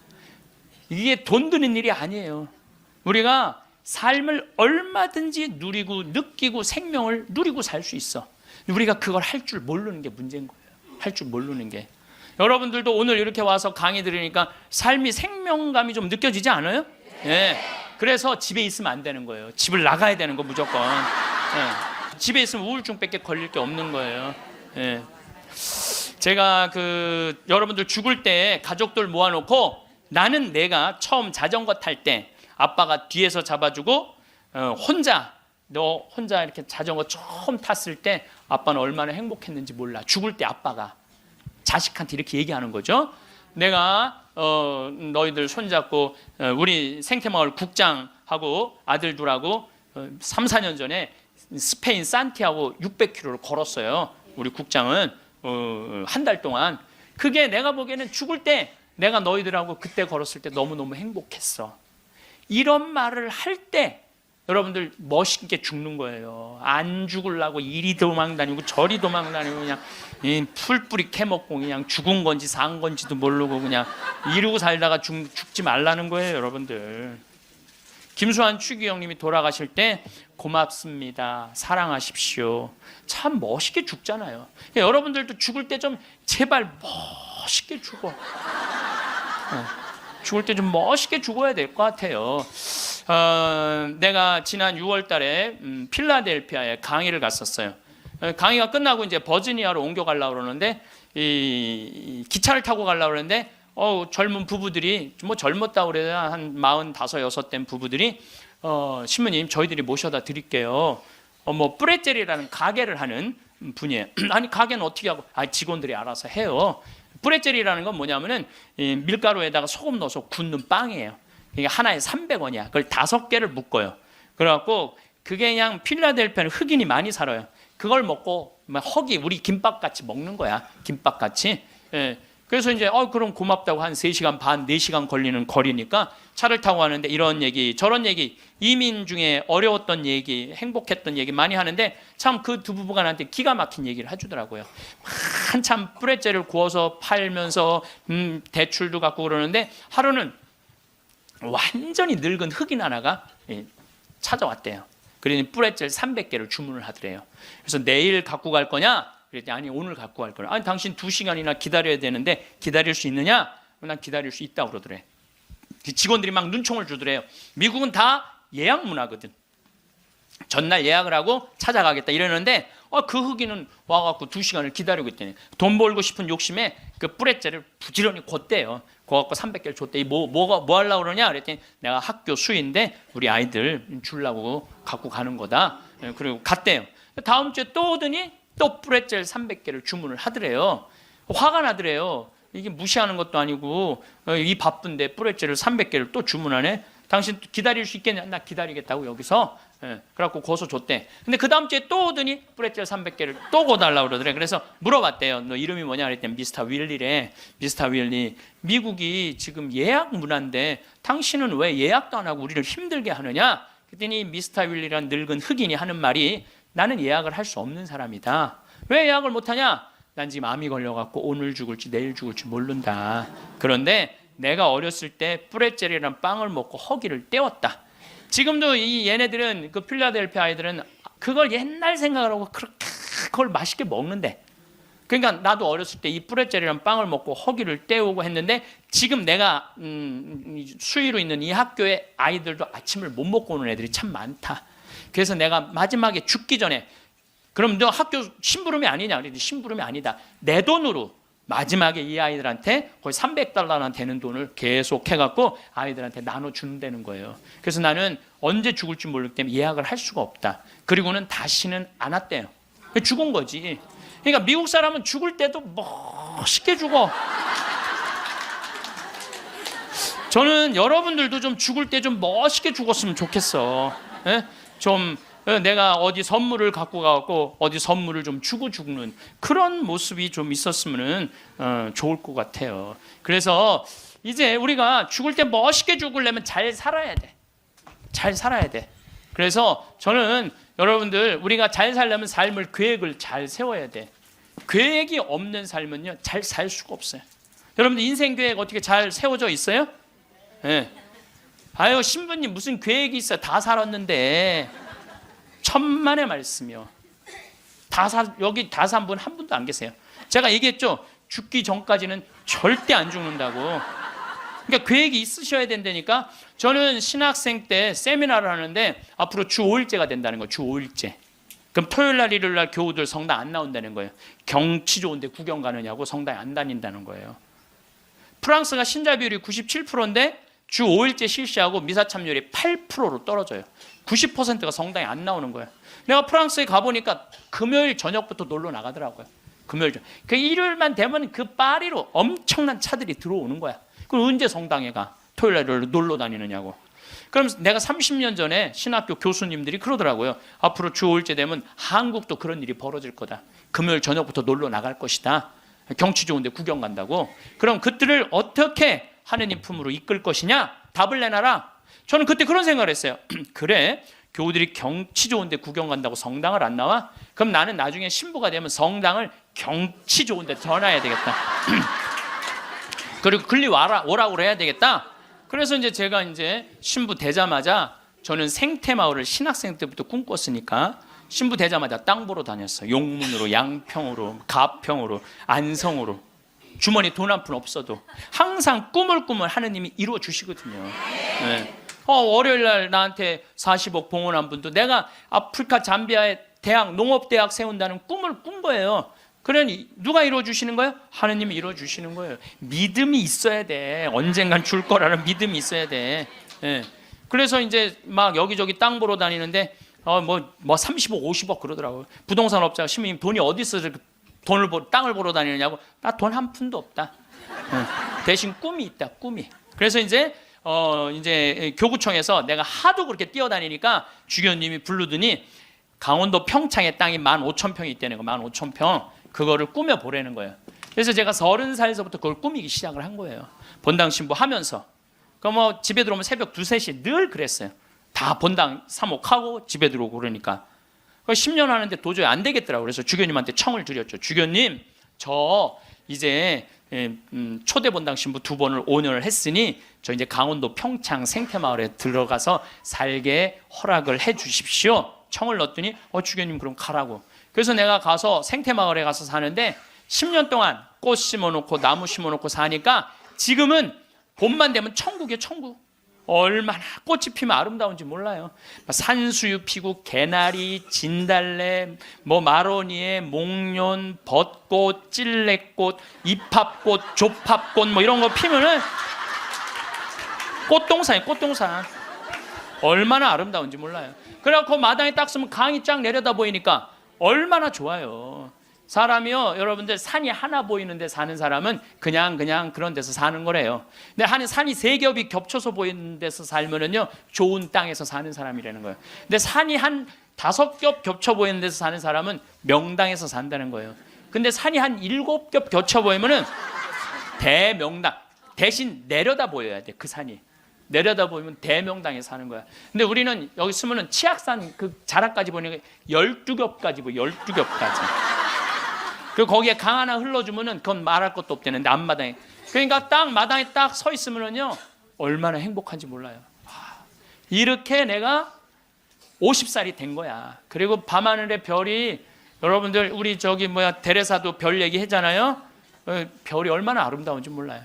이게 돈 드는 일이 아니에요. 우리가 삶을 얼마든지 누리고 느끼고 생명을 누리고 살 수 있어. 우리가 그걸 할 줄 모르는 게 문제인 거예요. 할 줄 모르는 게. 여러분들도 오늘 이렇게 와서 강의 들으니까 삶이 생명감이 좀 느껴지지 않아요? 네. 그래서 집에 있으면 안 되는 거예요. 집을 나가야 되는 거 무조건. 네. 집에 있으면 우울증밖에 걸릴 게 없는 거예요. 네. 제가 여러분들 죽을 때 가족들 모아놓고 나는 내가 처음 자전거 탈 때 아빠가 뒤에서 잡아주고 너 혼자 이렇게 자전거 처음 탔을 때 아빠는 얼마나 행복했는지 몰라. 죽을 때 아빠가 자식한테 이렇게 얘기하는 거죠. 내가 너희들 손잡고 우리 생태마을 국장하고 아들 둘하고 3, 4년 전에 스페인 산티아고 600km를 걸었어요. 우리 국장은 한 달 동안. 그게 내가 보기에는 죽을 때 내가 너희들하고 그때 걸었을 때 너무너무 행복했어. 이런 말을 할 때 여러분들 멋있게 죽는 거예요. 안 죽으려고 이리 도망다니고 저리 도망다니고 그냥 풀뿌리 캐먹고 그냥 죽은 건지 산 건지도 모르고 그냥 이러고 살다가 죽지 말라는 거예요, 여러분들. 김수환 추기경님이 돌아가실 때 고맙습니다. 사랑하십시오. 참 멋있게 죽잖아요. 여러분들도 죽을 때 좀 제발 멋있게 죽어. 죽을 때 좀 멋있게 죽어야 될 것 같아요. 내가 지난 6월 달에 필라델피아에 강의를 갔었어요. 강의가 끝나고 이제 버지니아로 옮겨가려고 그러는데 이 기차를 타고 가려고 그러는데 젊은 부부들이 뭐 젊었다고 그래야 한 45, 6 된 부부들이 신부님 저희들이 모셔다 드릴게요. 뭐 뿌레젤이라는 가게를 하는 분이에요. 아니 가게는 어떻게 하고? 직원들이 알아서 해요. 뿌레젤이라는 건 뭐냐면은 밀가루에다가 소금 넣어서 굽는 빵이에요. 이게 하나에 300원이야. 그걸 5개를 묶어요. 그래갖고 그게 그냥 필라델피아는 흑인이 많이 살아요. 그걸 먹고 허기 우리 김밥 같이 먹는 거야. 김밥 같이. 예. 그래서 이제 그럼 고맙다고 한 3시간 반, 4시간 걸리는 거리니까 차를 타고 가는데 이런 얘기, 저런 얘기, 이민 중에 어려웠던 얘기, 행복했던 얘기 많이 하는데 참 그 두 부부가 나한테 기가 막힌 얘기를 해주더라고요. 한참 뿌레젤을 구워서 팔면서 대출도 갖고 그러는데 하루는 완전히 늙은 흑인 하나가 찾아왔대요. 그러니 뿌레젤 300개를 주문을 하더래요. 그래서 내일 갖고 갈 거냐? 그랬더니 아니 오늘 갖고 갈 거야. 아니 당신 2시간이나 기다려야 되는데 기다릴 수 있느냐? 난 기다릴 수 있다고 그러더래. 직원들이 막 눈총을 주더래요. 미국은 다 예약 문화거든. 전날 예약을 하고 찾아가겠다 이러는데 그 흑인은 와갖고 2시간을 기다리고 있더니 돈 벌고 싶은 욕심에 그 뿌레젤을 부지런히 걷대요. 거갖고 300개를 줬대. 뭐 하려고 그러냐? 그랬더니 내가 학교 수인데 우리 아이들 주려고 갖고 가는 거다. 그리고 갔대요. 다음 주에 또 오더니 또 뿌레젤 300개를 주문을 하더래요. 화가 나더래요. 이게 무시하는 것도 아니고 이 바쁜데 뿌레젤을 300개를 또 주문하네. 당신 기다릴 수 있겠냐? 나 기다리겠다고 여기서. 그래갖고 고소 줬대. 근데 그 다음 주에 또 오더니 뿌레젤 300개를 또 고달라고 그러더래. 그래서 물어봤대요. 너 이름이 뭐냐? 그랬더니 미스터 윌리래. 미스터 윌리. 미국이 지금 예약 문화인데 당신은 왜 예약도 안 하고 우리를 힘들게 하느냐? 그랬더니 미스터 윌리라는 늙은 흑인이 하는 말이 나는 예약을 할 수 없는 사람이다. 왜 예약을 못하냐? 난 지금 암이 걸려갖고 오늘 죽을지 내일 죽을지 모른다. 그런데 내가 어렸을 때 브렛젤이라는 빵을 먹고 허기를 때웠다. 지금도 이 얘네들은 그 필라델피아 아이들은 그걸 옛날 생각을 하고 그걸 맛있게 먹는데, 그러니까 나도 어렸을 때 이 브렛젤이라는 빵을 먹고 허기를 때우고 했는데 지금 내가 수위로 있는 이 학교에 아이들도 아침을 못 먹고 오는 애들이 참 많다. 그래서 내가 마지막에 죽기 전에 그럼 너 학교 심부름이 아니냐? 그랬더니 심부름이 아니다. 내 돈으로 마지막에 이 아이들한테 거의 $300나 되는 돈을 계속 해갖고 아이들한테 나눠주는다는 거예요. 그래서 나는 언제 죽을지 모르기 때문에 예약을 할 수가 없다. 그리고는 다시는 안 왔대요. 죽은 거지. 그러니까 미국 사람은 죽을 때도 멋있게 죽어. 저는 여러분들도 좀 죽을 때 좀 멋있게 죽었으면 좋겠어. 예? 좀 내가 어디 선물을 갖고 가고 어디 선물을 좀 주고 죽는 그런 모습이 좀 있었으면 좋을 것 같아요. 그래서 이제 우리가 죽을 때 멋있게 죽으려면 잘 살아야 돼. 잘 살아야 돼. 그래서 저는 여러분들 우리가 잘 살려면 삶을 계획을 잘 세워야 돼. 계획이 없는 삶은요 잘 살 수가 없어요. 여러분들 인생 계획 어떻게 잘 세워져 있어요? 네. 아유 신부님 무슨 계획이 있어? 다 살았는데. 천만의 말씀이요. 여기 다 산 분 한 분도 안 계세요. 제가 얘기했죠. 죽기 전까지는 절대 안 죽는다고. 그러니까 계획이 있으셔야 된다니까. 저는 신학생 때 세미나를 하는데 앞으로 주 5일제가 된다는 거예요. 주 5일제. 그럼 토요일 날 일요일 날 교우들 성당 안 나온다는 거예요. 경치 좋은데 구경 가느냐고 성당에 안 다닌다는 거예요. 프랑스가 신자 비율이 97%인데 주 5일제 실시하고 미사 참여율이 8%로 떨어져요. 90%가 성당에 안 나오는 거예요. 내가 프랑스에 가보니까 금요일 저녁부터 놀러 나가더라고요. 금요일 저녁. 그 일요일만 되면 그 파리로 엄청난 차들이 들어오는 거야. 그럼 언제 성당에 가? 토요일 날 놀러 다니느냐고. 그럼 내가 30년 전에 신학교 교수님들이 그러더라고요. 앞으로 주 5일째 되면 한국도 그런 일이 벌어질 거다. 금요일 저녁부터 놀러 나갈 것이다. 경치 좋은데 구경 간다고. 그럼 그들을 어떻게 하느님 품으로 이끌 것이냐? 답을 내놔라. 저는 그때 그런 생각을 했어요. 그래, 교우들이 경치 좋은데 구경 간다고 성당을 안 나와? 그럼 나는 나중에 신부가 되면 성당을 경치 좋은데 더 놔야 되겠다. 그리고 글리 오라고 해야 되겠다. 그래서 이제 제가 이제 신부 되자마자 저는 생태마을을 신학생 때부터 꿈꿨으니까 신부 되자마자 땅 보러 다녔어요. 용문으로, 양평으로, 가평으로, 안성으로. 주머니 돈 한 푼 없어도 항상 꿈을 하느님이 이루어 주시거든요. 네. 월요일 날 나한테 40억 봉헌한 분도 내가 아프리카 잠비아에 농업대학 세운다는 꿈을 꾼 거예요. 그러니 누가 이루어 주시는 거예요? 하느님이 이루어 주시는 거예요. 믿음이 있어야 돼. 언젠간 줄 거라는 믿음이 있어야 돼. 네. 그래서 이제 막 여기저기 땅 보러 다니는데 뭐 30억, 50억 그러더라고요. 부동산 업자가 신부님 돈이 어디 있어서 땅을 보러 다니느냐고. 나 돈 한 푼도 없다. 대신 꿈이 있다. 꿈이. 그래서 이제 교구청에서 내가 하도 그렇게 뛰어다니니까 주교님이 부르더니 강원도 평창에 땅이 15,000평이 있다는 거. 15,000평. 그거를 꾸며 보라는 거예요. 그래서 제가 30살에서부터 그걸 꾸미기 시작을 한 거예요. 본당 신부 하면서. 그럼 집에 들어오면 새벽 2, 3시 늘 그랬어요. 다 본당 사목하고 집에 들어오고 그러니까. 10년 하는데 도저히 안 되겠더라고요. 그래서 주교님한테 청을 드렸죠. 주교님, 저 이제 초대 본당 신부 2번을 5년을 했으니 저 이제 강원도 평창 생태마을에 들어가서 살게 허락을 해 주십시오. 청을 넣었더니 주교님 그럼 가라고. 그래서 내가 가서 생태마을에 가서 사는데 10년 동안 꽃 심어놓고 나무 심어놓고 사니까 지금은 봄만 되면 천국이에요. 천국. 얼마나 꽃이 피면 아름다운지 몰라요. 산수유 피고 개나리, 진달래, 마로니에, 목련, 벚꽃, 찔레꽃, 이팝꽃, 조팝꽃 이런 거 피면은 꽃동산이에요. 꽃동산. 얼마나 아름다운지 몰라요. 그래갖고 마당에 딱 서면 강이 쫙 내려다 보이니까 얼마나 좋아요. 사람이요, 여러분들 산이 하나 보이는 데 사는 사람은 그냥 그런 데서 사는 거래요. 근데 산이 3겹이 겹쳐서 보이는 데서 살면은요 좋은 땅에서 사는 사람이라는 거예요. 근데 산이 한 5겹 겹쳐 보이는 데서 사는 사람은 명당에서 산다는 거예요. 근데 산이 한 7겹 겹쳐 보이면은 대명당. 대신 내려다 보여야 돼, 그 산이. 내려다보면 대명당에 사는 거야. 근데 우리는 여기 쓰면은 치악산 그 자락까지 보니까 12겹까지 보여. 12겹까지. 그리고 거기에 강 하나 흘러주면은 그건 말할 것도 없대는데 앞마당에. 그러니까 딱 마당에 딱 서 있으면은요 얼마나 행복한지 몰라요. 이렇게 내가 50살이 된 거야. 그리고 밤하늘의 별이, 여러분들 우리 저기 대레사도 별 얘기 했잖아요. 별이 얼마나 아름다운지 몰라요.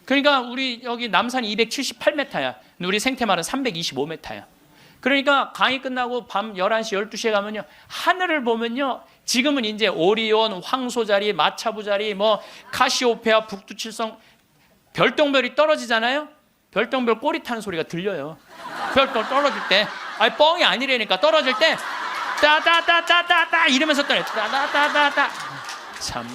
그러니까 우리 여기 남산이 278m야. 근데 우리 생태마을은 325m야. 그러니까 강의 끝나고 밤 11시, 12시에 가면요 하늘을 보면요, 지금은 이제 오리온, 황소자리, 마차부자리, 카시오페아, 북두칠성, 별똥별이 떨어지잖아요. 별똥별 꼬리 타는 소리가 들려요. 별똥별 떨어질 때, 아니 뻥이 아니라니까. 떨어질 때 따따따따따따 이러면서 떨어요. 따따따따따. 참.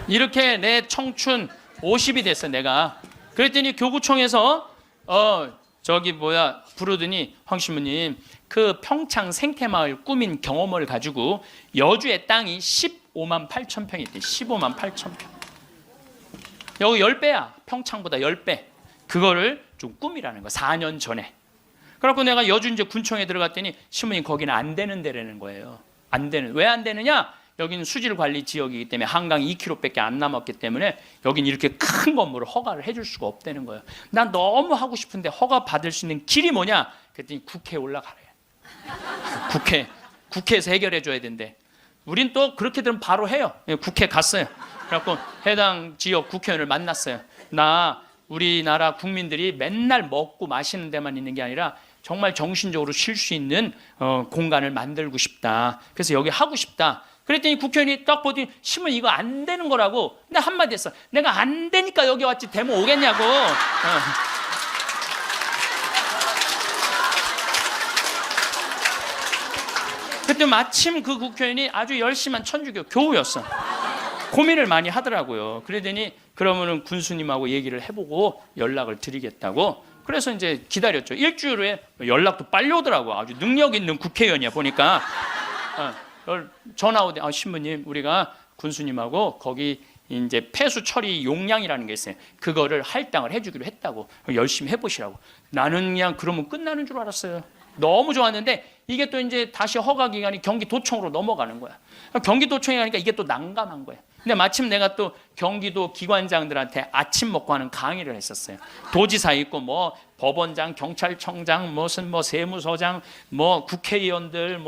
이렇게 내 청춘 50이 됐어 내가. 그랬더니 교구청에서 부르더니 황 신부님 그 평창 생태마을 꾸민 경험을 가지고 여주의 땅이 15만 8천 평이 있대. 15만 8천 평. 여기 10배야. 평창보다 10배. 그거를 좀 꾸미라는 거. 4년 전에. 그래갖고 내가 여주 이제 군청에 들어갔더니 신부님 거기는 안 되는 데라는 거예요. 안 되는. 왜 안 되느냐? 여기는 수질관리 지역이기 때문에 한강이 2km밖에 안 남았기 때문에 여기는 이렇게 큰 건물을 허가를 해줄 수가 없다는 거예요. 난 너무 하고 싶은데 허가 받을 수 있는 길이 뭐냐? 그랬더니 국회에 올라가래. 국회에서 해결해 줘야 된대. 우린 또 그렇게 되면 바로 해요. 국회 갔어요. 그래갖고 해당 지역 국회의원을 만났어요. 나 우리나라 국민들이 맨날 먹고 마시는 데만 있는 게 아니라 정말 정신적으로 쉴 수 있는 공간을 만들고 싶다. 그래서 여기 하고 싶다. 그랬더니 국회의원이 딱 보더니 신문 이거 안 되는 거라고. 근데 한마디 했어. 내가 안 되니까 여기 왔지 되면 오겠냐고. 그때 마침 그 국회의원이 아주 열심한 천주교 교우였어. 고민을 많이 하더라고요. 그러더니 그러면은 군수님하고 얘기를 해보고 연락을 드리겠다고. 그래서 이제 기다렸죠. 일주일 후에 연락도 빨리 오더라고. 아주 능력 있는 국회의원이야 보니까. 전화 오대. 신부님 우리가 군수님하고 거기 이제 폐수 처리 용량이라는 게 있어요. 그거를 할당을 해주기로 했다고. 열심히 해보시라고. 나는 그냥 그러면 끝나는 줄 알았어요. 너무 좋았는데 이게 또 이제 다시 허가 기간이 경기도청으로 넘어가는 거야. 경기도청에 가니까 이게 또 난감한 거야. 근데 마침 내가 또 경기도 기관장들한테 아침 먹고 하는 강의를 했었어요. 도지사 있고 법원장, 경찰청장, 무슨 세무서장, 국회의원들,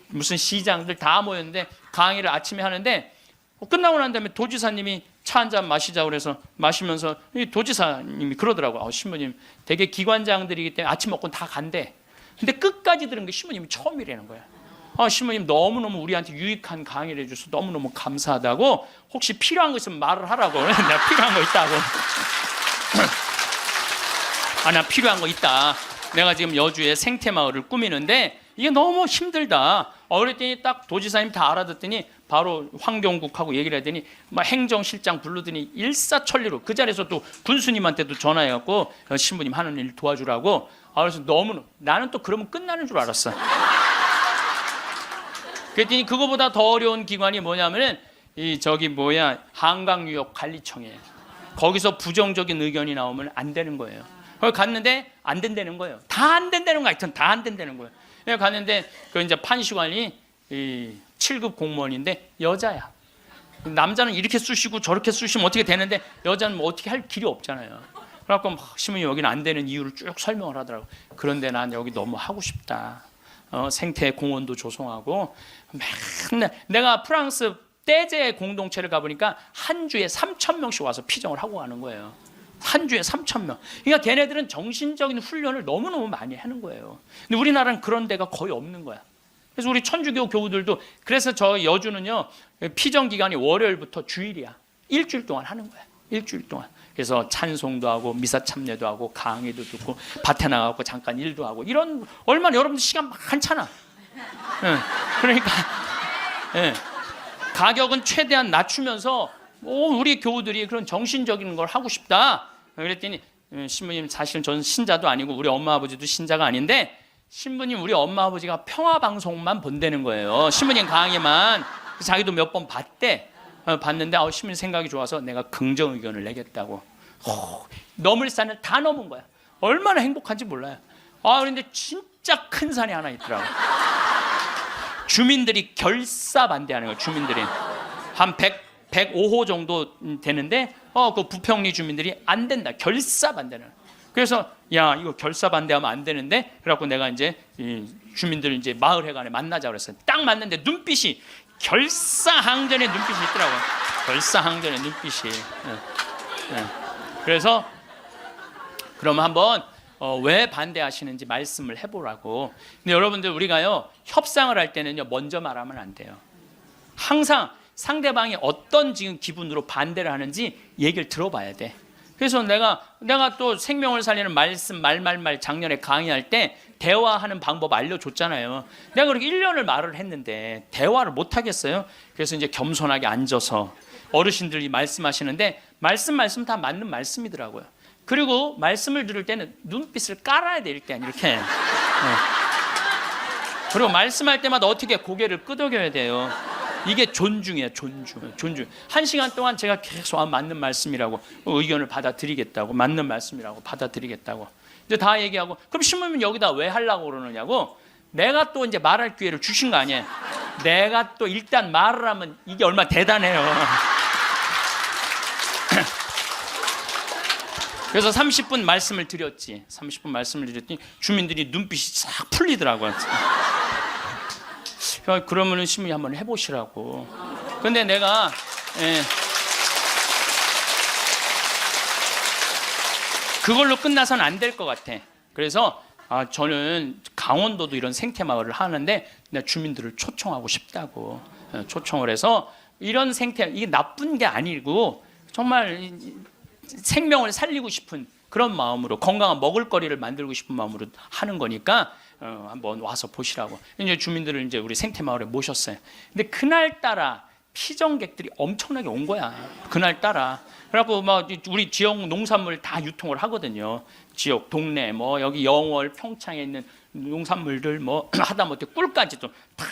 무슨 시장들 다 모였는데 강의를 아침에 하는데 끝나고 난 다음에 도지사님이 차 한 잔 마시자고 그래서 마시면서 이 도지사님이 그러더라고요. 신부님 되게 기관장들이기 때문에 아침 먹고는 다 간대. 근데 끝까지 들은 게 신부님이 처음이라는 거야. 신부님 너무너무 우리한테 유익한 강의를 해줘서 너무너무 감사하다고. 혹시 필요한 거 있으면 말을 하라고. 내가 필요한 거 있다고. 나 필요한 거 있다. 내가 지금 여주의 생태마을을 꾸미는데 이게 너무 힘들다. 그랬더니 딱 도지사님 다 알아듣더니 바로 환경국하고 얘기를 하더니 행정실장 부르더니 일사천리로 그 자리에서 또 군수님한테도 전화해갖고 신부님 하는 일 도와주라고. 그래서 너무 나는 또 그러면 끝나는 줄 알았어. 그랬더니 그거보다 더 어려운 기관이 뭐냐면은 한강유역관리청이에요. 거기서 부정적인 의견이 나오면 안 되는 거예요. 거기 갔는데 안 된다는 거예요. 다 안 된다는 거 하여튼 다 안 된다는 거예요. 갔는데 그 이제 판시관이 7급 공무원인데 여자야. 남자는 이렇게 쑤시고 저렇게 쑤시면 어떻게 되는데 여자는 어떻게 할 길이 없잖아요. 그래갖고 신부님 여기는 안 되는 이유를 쭉 설명을 하더라고. 그런데 난 여기 너무 하고 싶다. 생태 공원도 조성하고 맨날 내가 프랑스 떼제 공동체를 가보니까 한 주에 3,000명씩 와서 피정을 하고 가는 거예요. 한 주에 3,000명. 그러니까 걔네들은 정신적인 훈련을 너무너무 많이 하는 거예요. 근데 우리나라는 그런 데가 거의 없는 거야. 그래서 우리 천주교 교우들도 그래서 저 여주는요 피정 기간이 월요일부터 주일이야. 일주일 동안 하는 거야. 일주일 동안. 그래서 찬송도 하고 미사 참례도 하고 강의도 듣고 밭에 나가고 잠깐 일도 하고 이런 얼마나 여러분들 시간 많잖아. 그러니까 가격은 최대한 낮추면서 우리 교우들이 그런 정신적인 걸 하고 싶다. 그랬더니 신부님 사실 저는 신자도 아니고 우리 엄마 아버지도 신자가 아닌데 신부님 우리 엄마 아버지가 평화방송만 본다는 거예요. 신부님 강의만. 자기도 몇 번 봤대. 봤는데 신부님 생각이 좋아서 내가 긍정 의견을 내겠다고. 넘을 산을 다 넘은 거야. 얼마나 행복한지 몰라요. 그런데 진짜 큰 산이 하나 있더라고. 주민들이 결사 반대하는 거예요. 주민들이 한 105호 정도 되는데 그 부평리 주민들이 안 된다. 결사 반대는. 그래서 야, 이거 결사 반대하면 안 되는데, 그래갖고 내가 이제 주민들 이제 마을회관에 만나자 그랬어요. 딱 만났는데 눈빛이 결사항전의 눈빛이 있더라고요. 결사항전의 눈빛이. 그래서 그러면 한번 왜 반대하시는지 말씀을 해보라고. 근데 여러분들, 우리가요 협상을 할 때는요 먼저 말하면 안 돼요. 항상 상대방이 어떤 지금 기분으로 반대를 하는지 얘기를 들어봐야 돼. 그래서 내가 또 생명을 살리는 말씀 말 작년에 강의할 때 대화하는 방법 알려줬잖아요. 내가 그렇게 1년을 말을 했는데 대화를 못 하겠어요. 그래서 이제 겸손하게 앉아서 어르신들이 말씀하시는데 말씀 다 맞는 말씀이더라고요. 그리고 말씀을 들을 때는 눈빛을 깔아야 돼. 일단 이렇게. 그리고 말씀할 때마다 어떻게 고개를 끄덕여야 돼요. 이게 존중이에요. 존중. 1시간 동안 제가 계속 맞는 말씀이라고 의견을 받아들이겠다고, 맞는 말씀이라고 받아들이겠다고 이제 다 얘기하고, 그럼 신부님 여기다 왜 하려고 그러느냐고. 내가 또 이제 말할 기회를 주신 거 아니에요. 내가 또 일단 말을 하면 이게 얼마나 대단해요. 그래서 30분 말씀을 드렸지. 30분 말씀을 드렸더니 주민들이 눈빛이 싹 풀리더라고요. 그러면은 신부님 한번 해보시라고. 근데 내가 그걸로 끝나서는 안 될 것 같아. 그래서 저는 강원도도 이런 생태마을을 하는데 내가 주민들을 초청하고 싶다고 초청을 해서, 이런 생태, 이게 나쁜 게 아니고 정말 생명을 살리고 싶은 그런 마음으로, 건강한 먹을거리를 만들고 싶은 마음으로 하는 거니까 한번 와서 보시라고. 이제 주민들을 이제 우리 생태마을에 모셨어요. 근데 그날따라 피정객들이 엄청나게 온 거야. 그날따라. 그래갖고 막 우리 지역 농산물 다 유통을 하거든요. 지역 동네 뭐 여기 영월 평창에 있는 농산물들 뭐 하다못해 꿀까지도 다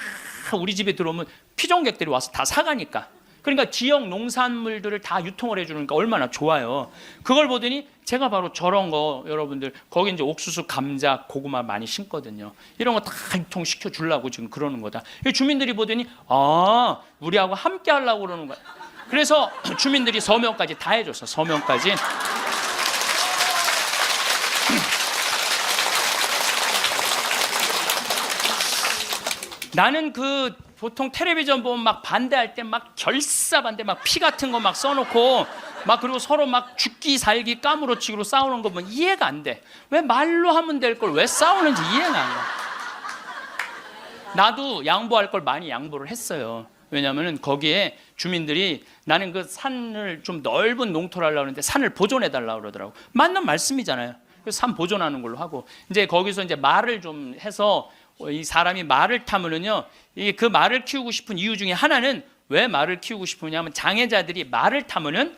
우리 집에 들어오면 피정객들이 와서 다 사가니까. 그러니까 지역 농산물들을 다 유통을 해주니까 얼마나 좋아요. 그걸 보더니 제가 바로 저런 거, 여러분들 거기 이제 옥수수, 감자, 고구마 많이 심거든요. 이런 거 다 유통시켜 주려고 지금 그러는 거다. 주민들이 보더니 우리하고 함께 하려고 그러는 거야. 그래서 주민들이 서명까지 다 해줬어. 서명까지. 나는 보통 텔레비전 보면 막 반대할 때 막 결사 반대, 막 피 같은 거 막 써놓고 막, 그리고 서로 막 죽기 살기 까무러치기로 싸우는 거 보면 이해가 안 돼. 왜 말로 하면 될 걸 왜 싸우는지 이해가 안 가. 나도 양보할 걸 많이 양보를 했어요. 왜냐하면 거기에 주민들이 나는 그 산을 좀 넓은 농토를 하려고 하는데 산을 보존해 달라고 그러더라고. 맞는 말씀이잖아요. 그래서 산 보존하는 걸로 하고, 이제 거기서 이제 말을 좀 해서 이 사람이 말을 타면은요, 그 말을 키우고 싶은 이유 중에 하나는, 왜 말을 키우고 싶으냐면 장애자들이 말을 타면은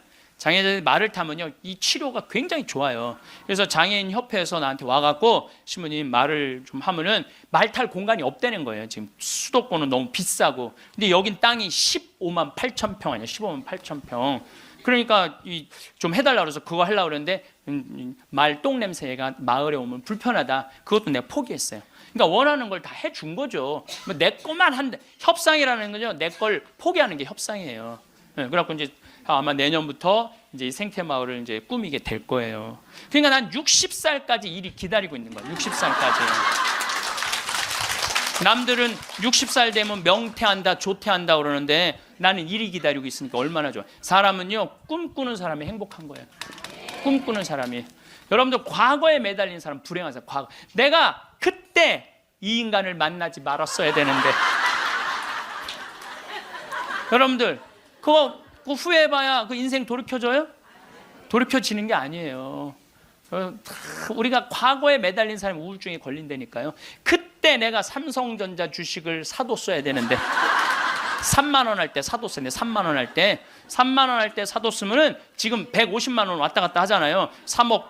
이 치료가 굉장히 좋아요. 그래서 장애인 협회에서 나한테 와갖고 신부님 말을 좀 하면은 말 탈 공간이 없다는 거예요. 지금 수도권은 너무 비싸고, 근데 여긴 땅이 15만 8천 평 아니야. 15만 8천 평. 그러니까 좀 해달라고 해서 그거 하려고 그랬는데 말 똥 냄새가 마을에 오면 불편하다. 그것도 내가 포기했어요. 그러니까 원하는 걸 다 해준 거죠. 내 것만 한데, 협상이라는 거죠. 내 걸 포기하는 게 협상이에요. 그래갖고 이제 아마 내년부터 이제 이 생태마을을 이제 꾸미게 될 거예요. 그러니까 난 60살까지 일이 기다리고 있는 거야. 60살까지. 남들은 60살 되면 명퇴한다, 조퇴한다 그러는데 나는 일이 기다리고 있으니까 얼마나 좋아. 사람은요, 꿈꾸는 사람이 행복한 거예요. 꿈꾸는 사람이. 여러분들 과거에 매달린 사람 불행한 사람. 과거. 내가 그때 이 인간을 만나지 말았어야 되는데. 여러분들 그거 후회해봐야 그 인생 돌이켜져요? 돌이켜지는 게 아니에요. 우리가 과거에 매달린 사람이 우울증에 걸린다니까요. 그때 내가 삼성전자 주식을 사뒀어야 되는데 3만 원 할 때 사뒀어야 돼. 3만 원 할 때 3만 원 할 때 사뒀으면은 지금 150만 원 왔다 갔다 하잖아요. 3억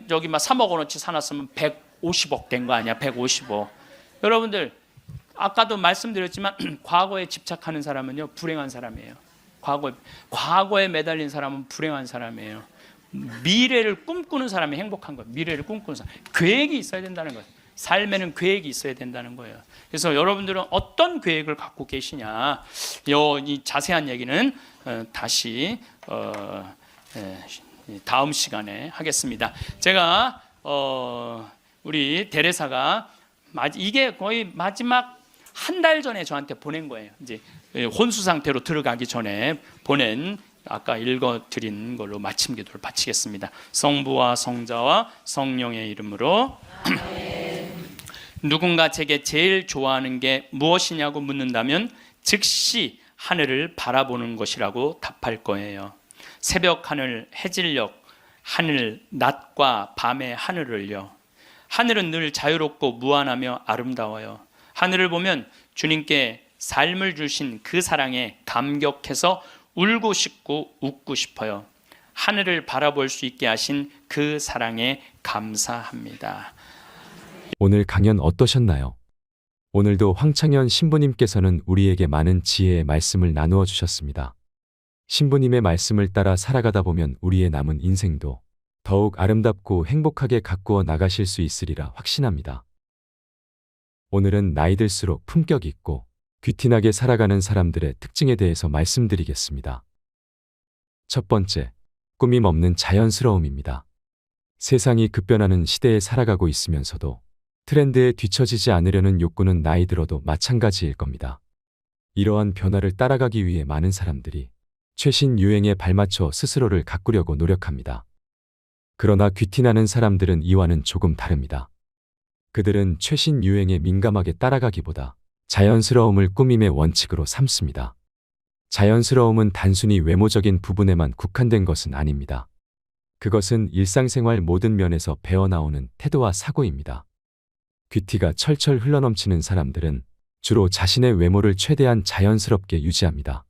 저기 막 3억 원어치 사놨으면 150억 된 거 아니야. 150억. 여러분들 아까도 말씀드렸지만 과거에 집착하는 사람은요 불행한 사람이에요. 과거에 매달린 사람은 불행한 사람이에요. 미래를 꿈꾸는 사람이 행복한 거예요. 미래를 꿈꾸는 사람. 계획이 있어야 된다는 거예요. 삶에는 계획이 있어야 된다는 거예요. 그래서 여러분들은 어떤 계획을 갖고 계시냐, 이 자세한 얘기는 다시 다음 시간에 하겠습니다. 제가 우리 대레사가 이게 거의 마지막 한 달 전에 저한테 보낸 거예요. 이제 혼수 상태로 들어가기 전에 보낸, 아까 읽어드린 걸로 마침 기도를 바치겠습니다. 성부와 성자와 성령의 이름으로. 누군가 제게 제일 좋아하는 게 무엇이냐고 묻는다면 즉시 하늘을 바라보는 것이라고 답할 거예요. 새벽 하늘, 해질녘 하늘, 낮과 밤의 하늘을요. 하늘은 늘 자유롭고 무한하며 아름다워요. 하늘을 보면 주님께 삶을 주신 그 사랑에 감격해서 울고 싶고 웃고 싶어요. 하늘을 바라볼 수 있게 하신 그 사랑에 감사합니다. 오늘 강연 어떠셨나요? 오늘도 황창현 신부님께서는 우리에게 많은 지혜의 말씀을 나누어 주셨습니다. 신부님의 말씀을 따라 살아가다 보면 우리의 남은 인생도 더욱 아름답고 행복하게 가꾸어 나가실 수 있으리라 확신합니다. 오늘은 나이 들수록 품격 있고 귀티나게 살아가는 사람들의 특징에 대해서 말씀드리겠습니다. 첫 번째, 꾸밈 없는 자연스러움입니다. 세상이 급변하는 시대에 살아가고 있으면서도 트렌드에 뒤처지지 않으려는 욕구는 나이 들어도 마찬가지일 겁니다. 이러한 변화를 따라가기 위해 많은 사람들이 최신 유행에 발맞춰 스스로를 가꾸려고 노력합니다. 그러나 귀티나는 사람들은 이와는 조금 다릅니다. 그들은 최신 유행에 민감하게 따라가기보다 자연스러움을 꾸밈의 원칙으로 삼습니다. 자연스러움은 단순히 외모적인 부분에만 국한된 것은 아닙니다. 그것은 일상생활 모든 면에서 배어나오는 태도와 사고입니다. 귀티가 철철 흘러넘치는 사람들은 주로 자신의 외모를 최대한 자연스럽게 유지합니다.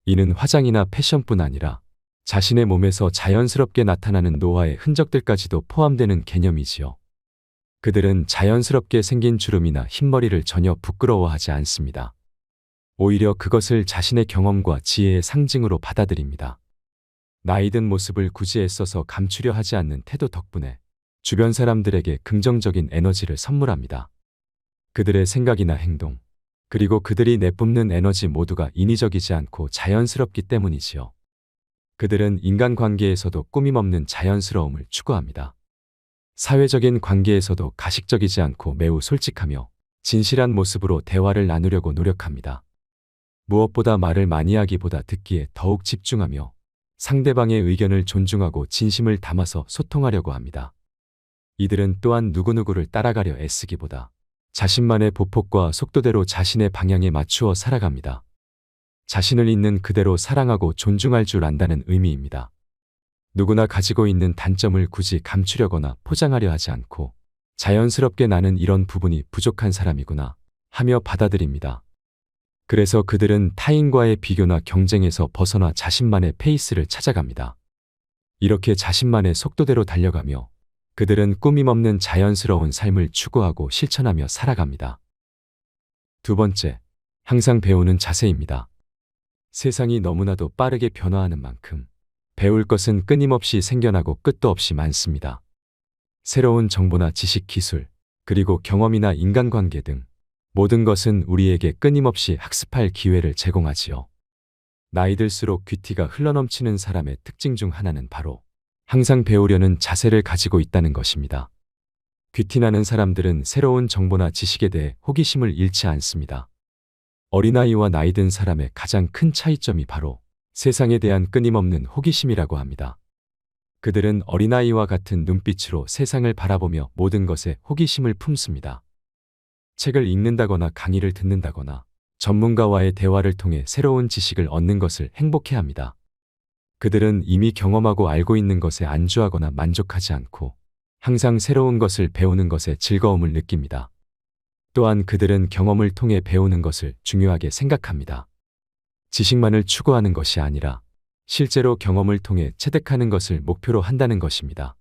이는 화장이나 패션뿐 아니라 자신의 몸에서 자연스럽게 나타나는 노화의 흔적들까지도 포함되는 개념이지요. 그들은 자연스럽게 생긴 주름이나 흰머리를 전혀 부끄러워하지 않습니다. 오히려 그것을 자신의 경험과 지혜의 상징으로 받아들입니다. 나이 든 모습을 굳이 애써서 감추려 하지 않는 태도 덕분에 주변 사람들에게 긍정적인 에너지를 선물합니다. 그들의 생각이나 행동, 그리고 그들이 내뿜는 에너지 모두가 인위적이지 않고 자연스럽기 때문이지요. 그들은 인간관계에서도 꾸밈없는 자연스러움을 추구합니다. 사회적인 관계에서도 가식적이지 않고 매우 솔직하며 진실한 모습으로 대화를 나누려고 노력합니다. 무엇보다 말을 많이 하기보다 듣기에 더욱 집중하며 상대방의 의견을 존중하고 진심을 담아서 소통하려고 합니다. 이들은 또한 누구누구를 따라가려 애쓰기보다 자신만의 보폭과 속도대로 자신의 방향에 맞추어 살아갑니다. 자신을 있는 그대로 사랑하고 존중할 줄 안다는 의미입니다. 누구나 가지고 있는 단점을 굳이 감추려거나 포장하려 하지 않고 자연스럽게 나는 이런 부분이 부족한 사람이구나 하며 받아들입니다. 그래서 그들은 타인과의 비교나 경쟁에서 벗어나 자신만의 페이스를 찾아갑니다. 이렇게 자신만의 속도대로 달려가며 그들은 꾸밈없는 자연스러운 삶을 추구하고 실천하며 살아갑니다. 두 번째, 항상 배우는 자세입니다. 세상이 너무나도 빠르게 변화하는 만큼 배울 것은 끊임없이 생겨나고 끝도 없이 많습니다. 새로운 정보나 지식, 기술, 그리고 경험이나 인간관계 등 모든 것은 우리에게 끊임없이 학습할 기회를 제공하지요. 나이 들수록 귀티가 흘러넘치는 사람의 특징 중 하나는 바로 항상 배우려는 자세를 가지고 있다는 것입니다. 귀티나는 사람들은 새로운 정보나 지식에 대해 호기심을 잃지 않습니다. 어린아이와 나이 든 사람의 가장 큰 차이점이 바로 세상에 대한 끊임없는 호기심이라고 합니다. 그들은 어린아이와 같은 눈빛으로 세상을 바라보며 모든 것에 호기심을 품습니다. 책을 읽는다거나 강의를 듣는다거나 전문가와의 대화를 통해 새로운 지식을 얻는 것을 행복해합니다. 그들은 이미 경험하고 알고 있는 것에 안주하거나 만족하지 않고 항상 새로운 것을 배우는 것에 즐거움을 느낍니다. 또한 그들은 경험을 통해 배우는 것을 중요하게 생각합니다. 지식만을 추구하는 것이 아니라 실제로 경험을 통해 체득하는 것을 목표로 한다는 것입니다.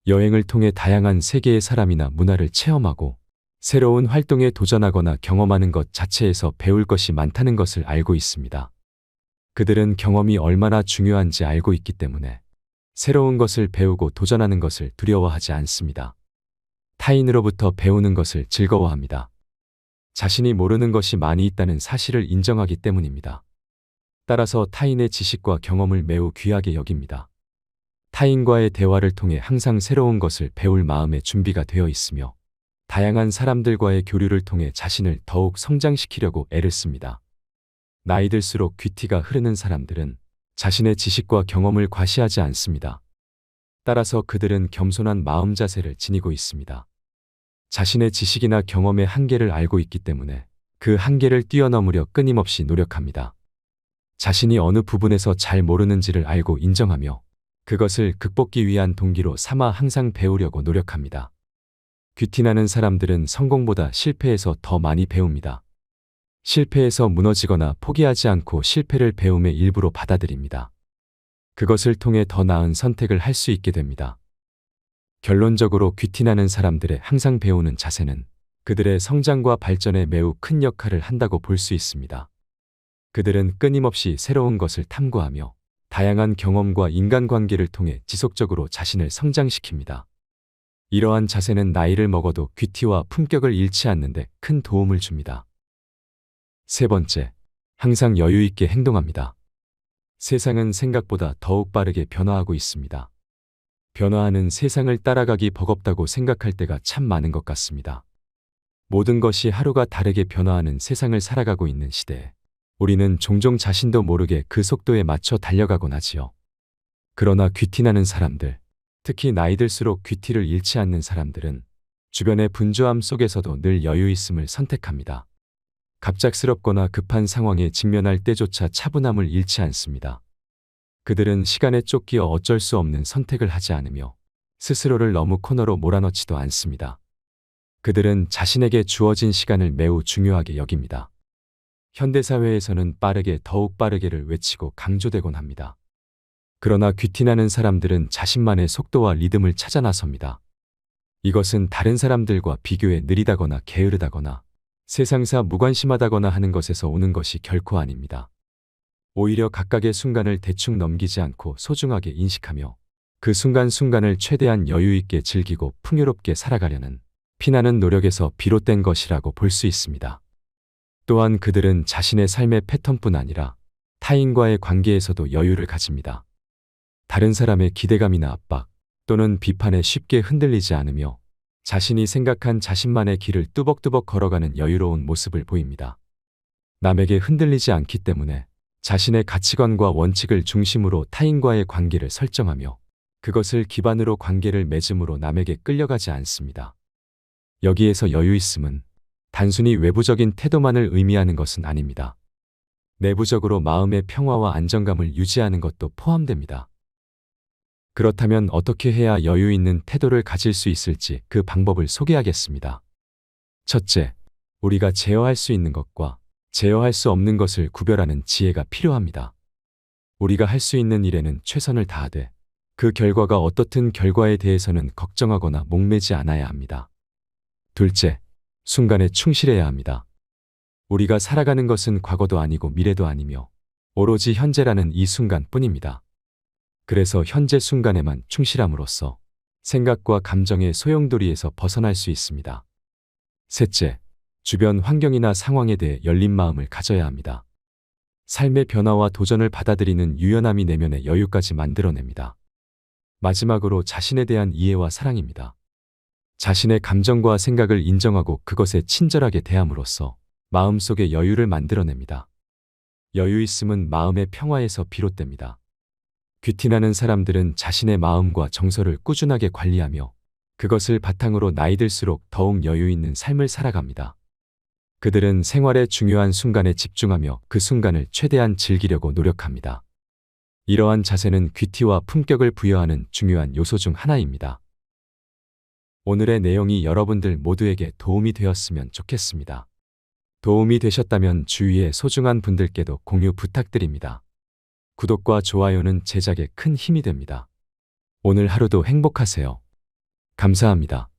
여행을 통해 다양한 세계의 사람이나 문화를 체험하고 새로운 활동에 도전하거나 경험하는 것 자체에서 배울 것이 많다는 것을 알고 있습니다. 그들은 경험이 얼마나 중요한지 알고 있기 때문에 새로운 것을 배우고 도전하는 것을 두려워하지 않습니다. 타인으로부터 배우는 것을 즐거워합니다. 자신이 모르는 것이 많이 있다는 사실을 인정하기 때문입니다. 따라서 타인의 지식과 경험을 매우 귀하게 여깁니다. 타인과의 대화를 통해 항상 새로운 것을 배울 마음의 준비가 되어 있으며 다양한 사람들과의 교류를 통해 자신을 더욱 성장시키려고 애를 씁니다. 나이 들수록 귀티가 흐르는 사람들은 자신의 지식과 경험을 과시하지 않습니다. 따라서 그들은 겸손한 마음 자세를 지니고 있습니다. 자신의 지식이나 경험의 한계를 알고 있기 때문에 그 한계를 뛰어넘으려 끊임없이 노력합니다. 자신이 어느 부분에서 잘 모르는지를 알고 인정하며 그것을 극복하기 위한 동기로 삼아 항상 배우려고 노력합니다. 귀티나는 사람들은 성공보다 실패에서 더 많이 배웁니다. 실패에서 무너지거나 포기하지 않고 실패를 배움의 일부로 받아들입니다. 그것을 통해 더 나은 선택을 할 수 있게 됩니다. 결론적으로 귀티나는 사람들의 항상 배우는 자세는 그들의 성장과 발전에 매우 큰 역할을 한다고 볼 수 있습니다. 그들은 끊임없이 새로운 것을 탐구하며 다양한 경험과 인간관계를 통해 지속적으로 자신을 성장시킵니다. 이러한 자세는 나이를 먹어도 귀티와 품격을 잃지 않는 데 큰 도움을 줍니다. 세 번째, 항상 여유 있게 행동합니다. 세상은 생각보다 더욱 빠르게 변화하고 있습니다. 변화하는 세상을 따라가기 버겁다고 생각할 때가 참 많은 것 같습니다. 모든 것이 하루가 다르게 변화하는 세상을 살아가고 있는 시대에 우리는 종종 자신도 모르게 그 속도에 맞춰 달려가곤 하지요. 그러나 귀티나는 사람들, 특히 나이 들수록 귀티를 잃지 않는 사람들은 주변의 분주함 속에서도 늘 여유 있음을 선택합니다. 갑작스럽거나 급한 상황에 직면할 때조차 차분함을 잃지 않습니다. 그들은 시간에 쫓기어 어쩔 수 없는 선택을 하지 않으며 스스로를 너무 코너로 몰아넣지도 않습니다. 그들은 자신에게 주어진 시간을 매우 중요하게 여깁니다. 현대사회에서는 빠르게 더욱 빠르게를 외치고 강조되곤 합니다. 그러나 귀티나는 사람들은 자신만의 속도와 리듬을 찾아 나섭니다. 이것은 다른 사람들과 비교해 느리다거나 게으르다거나 세상사 무관심하다거나 하는 것에서 오는 것이 결코 아닙니다. 오히려 각각의 순간을 대충 넘기지 않고 소중하게 인식하며 그 순간순간을 최대한 여유 있게 즐기고 풍요롭게 살아가려는 피나는 노력에서 비롯된 것이라고 볼 수 있습니다. 또한 그들은 자신의 삶의 패턴뿐 아니라 타인과의 관계에서도 여유를 가집니다. 다른 사람의 기대감이나 압박 또는 비판에 쉽게 흔들리지 않으며 자신이 생각한 자신만의 길을 뚜벅뚜벅 걸어가는 여유로운 모습을 보입니다. 남에게 흔들리지 않기 때문에 자신의 가치관과 원칙을 중심으로 타인과의 관계를 설정하며 그것을 기반으로 관계를 맺음으로 남에게 끌려가지 않습니다. 여기에서 여유 있음은 단순히 외부적인 태도만을 의미하는 것은 아닙니다. 내부적으로 마음의 평화와 안정감을 유지하는 것도 포함됩니다. 그렇다면 어떻게 해야 여유 있는 태도를 가질 수 있을지 그 방법을 소개하겠습니다. 첫째, 우리가 제어할 수 있는 것과 제어할 수 없는 것을 구별하는 지혜가 필요합니다. 우리가 할 수 있는 일에는 최선을 다하되 그 결과가 어떻든 결과에 대해서는 걱정하거나 목매지 않아야 합니다. 둘째, 순간에 충실해야 합니다. 우리가 살아가는 것은 과거도 아니고 미래도 아니며 오로지 현재라는 이 순간뿐입니다. 그래서 현재 순간에만 충실함으로써 생각과 감정의 소용돌이에서 벗어날 수 있습니다. 셋째, 주변 환경이나 상황에 대해 열린 마음을 가져야 합니다. 삶의 변화와 도전을 받아들이는 유연함이 내면의 여유까지 만들어냅니다. 마지막으로 자신에 대한 이해와 사랑입니다. 자신의 감정과 생각을 인정하고 그것에 친절하게 대함으로써 마음속에 여유를 만들어냅니다. 여유 있음은 마음의 평화에서 비롯됩니다. 귀티나는 사람들은 자신의 마음과 정서를 꾸준하게 관리하며 그것을 바탕으로 나이 들수록 더욱 여유 있는 삶을 살아갑니다. 그들은 생활의 중요한 순간에 집중하며 그 순간을 최대한 즐기려고 노력합니다. 이러한 자세는 귀티와 품격을 부여하는 중요한 요소 중 하나입니다. 오늘의 내용이 여러분들 모두에게 도움이 되었으면 좋겠습니다. 도움이 되셨다면 주위의 소중한 분들께도 공유 부탁드립니다. 구독과 좋아요는 제작에 큰 힘이 됩니다. 오늘 하루도 행복하세요. 감사합니다.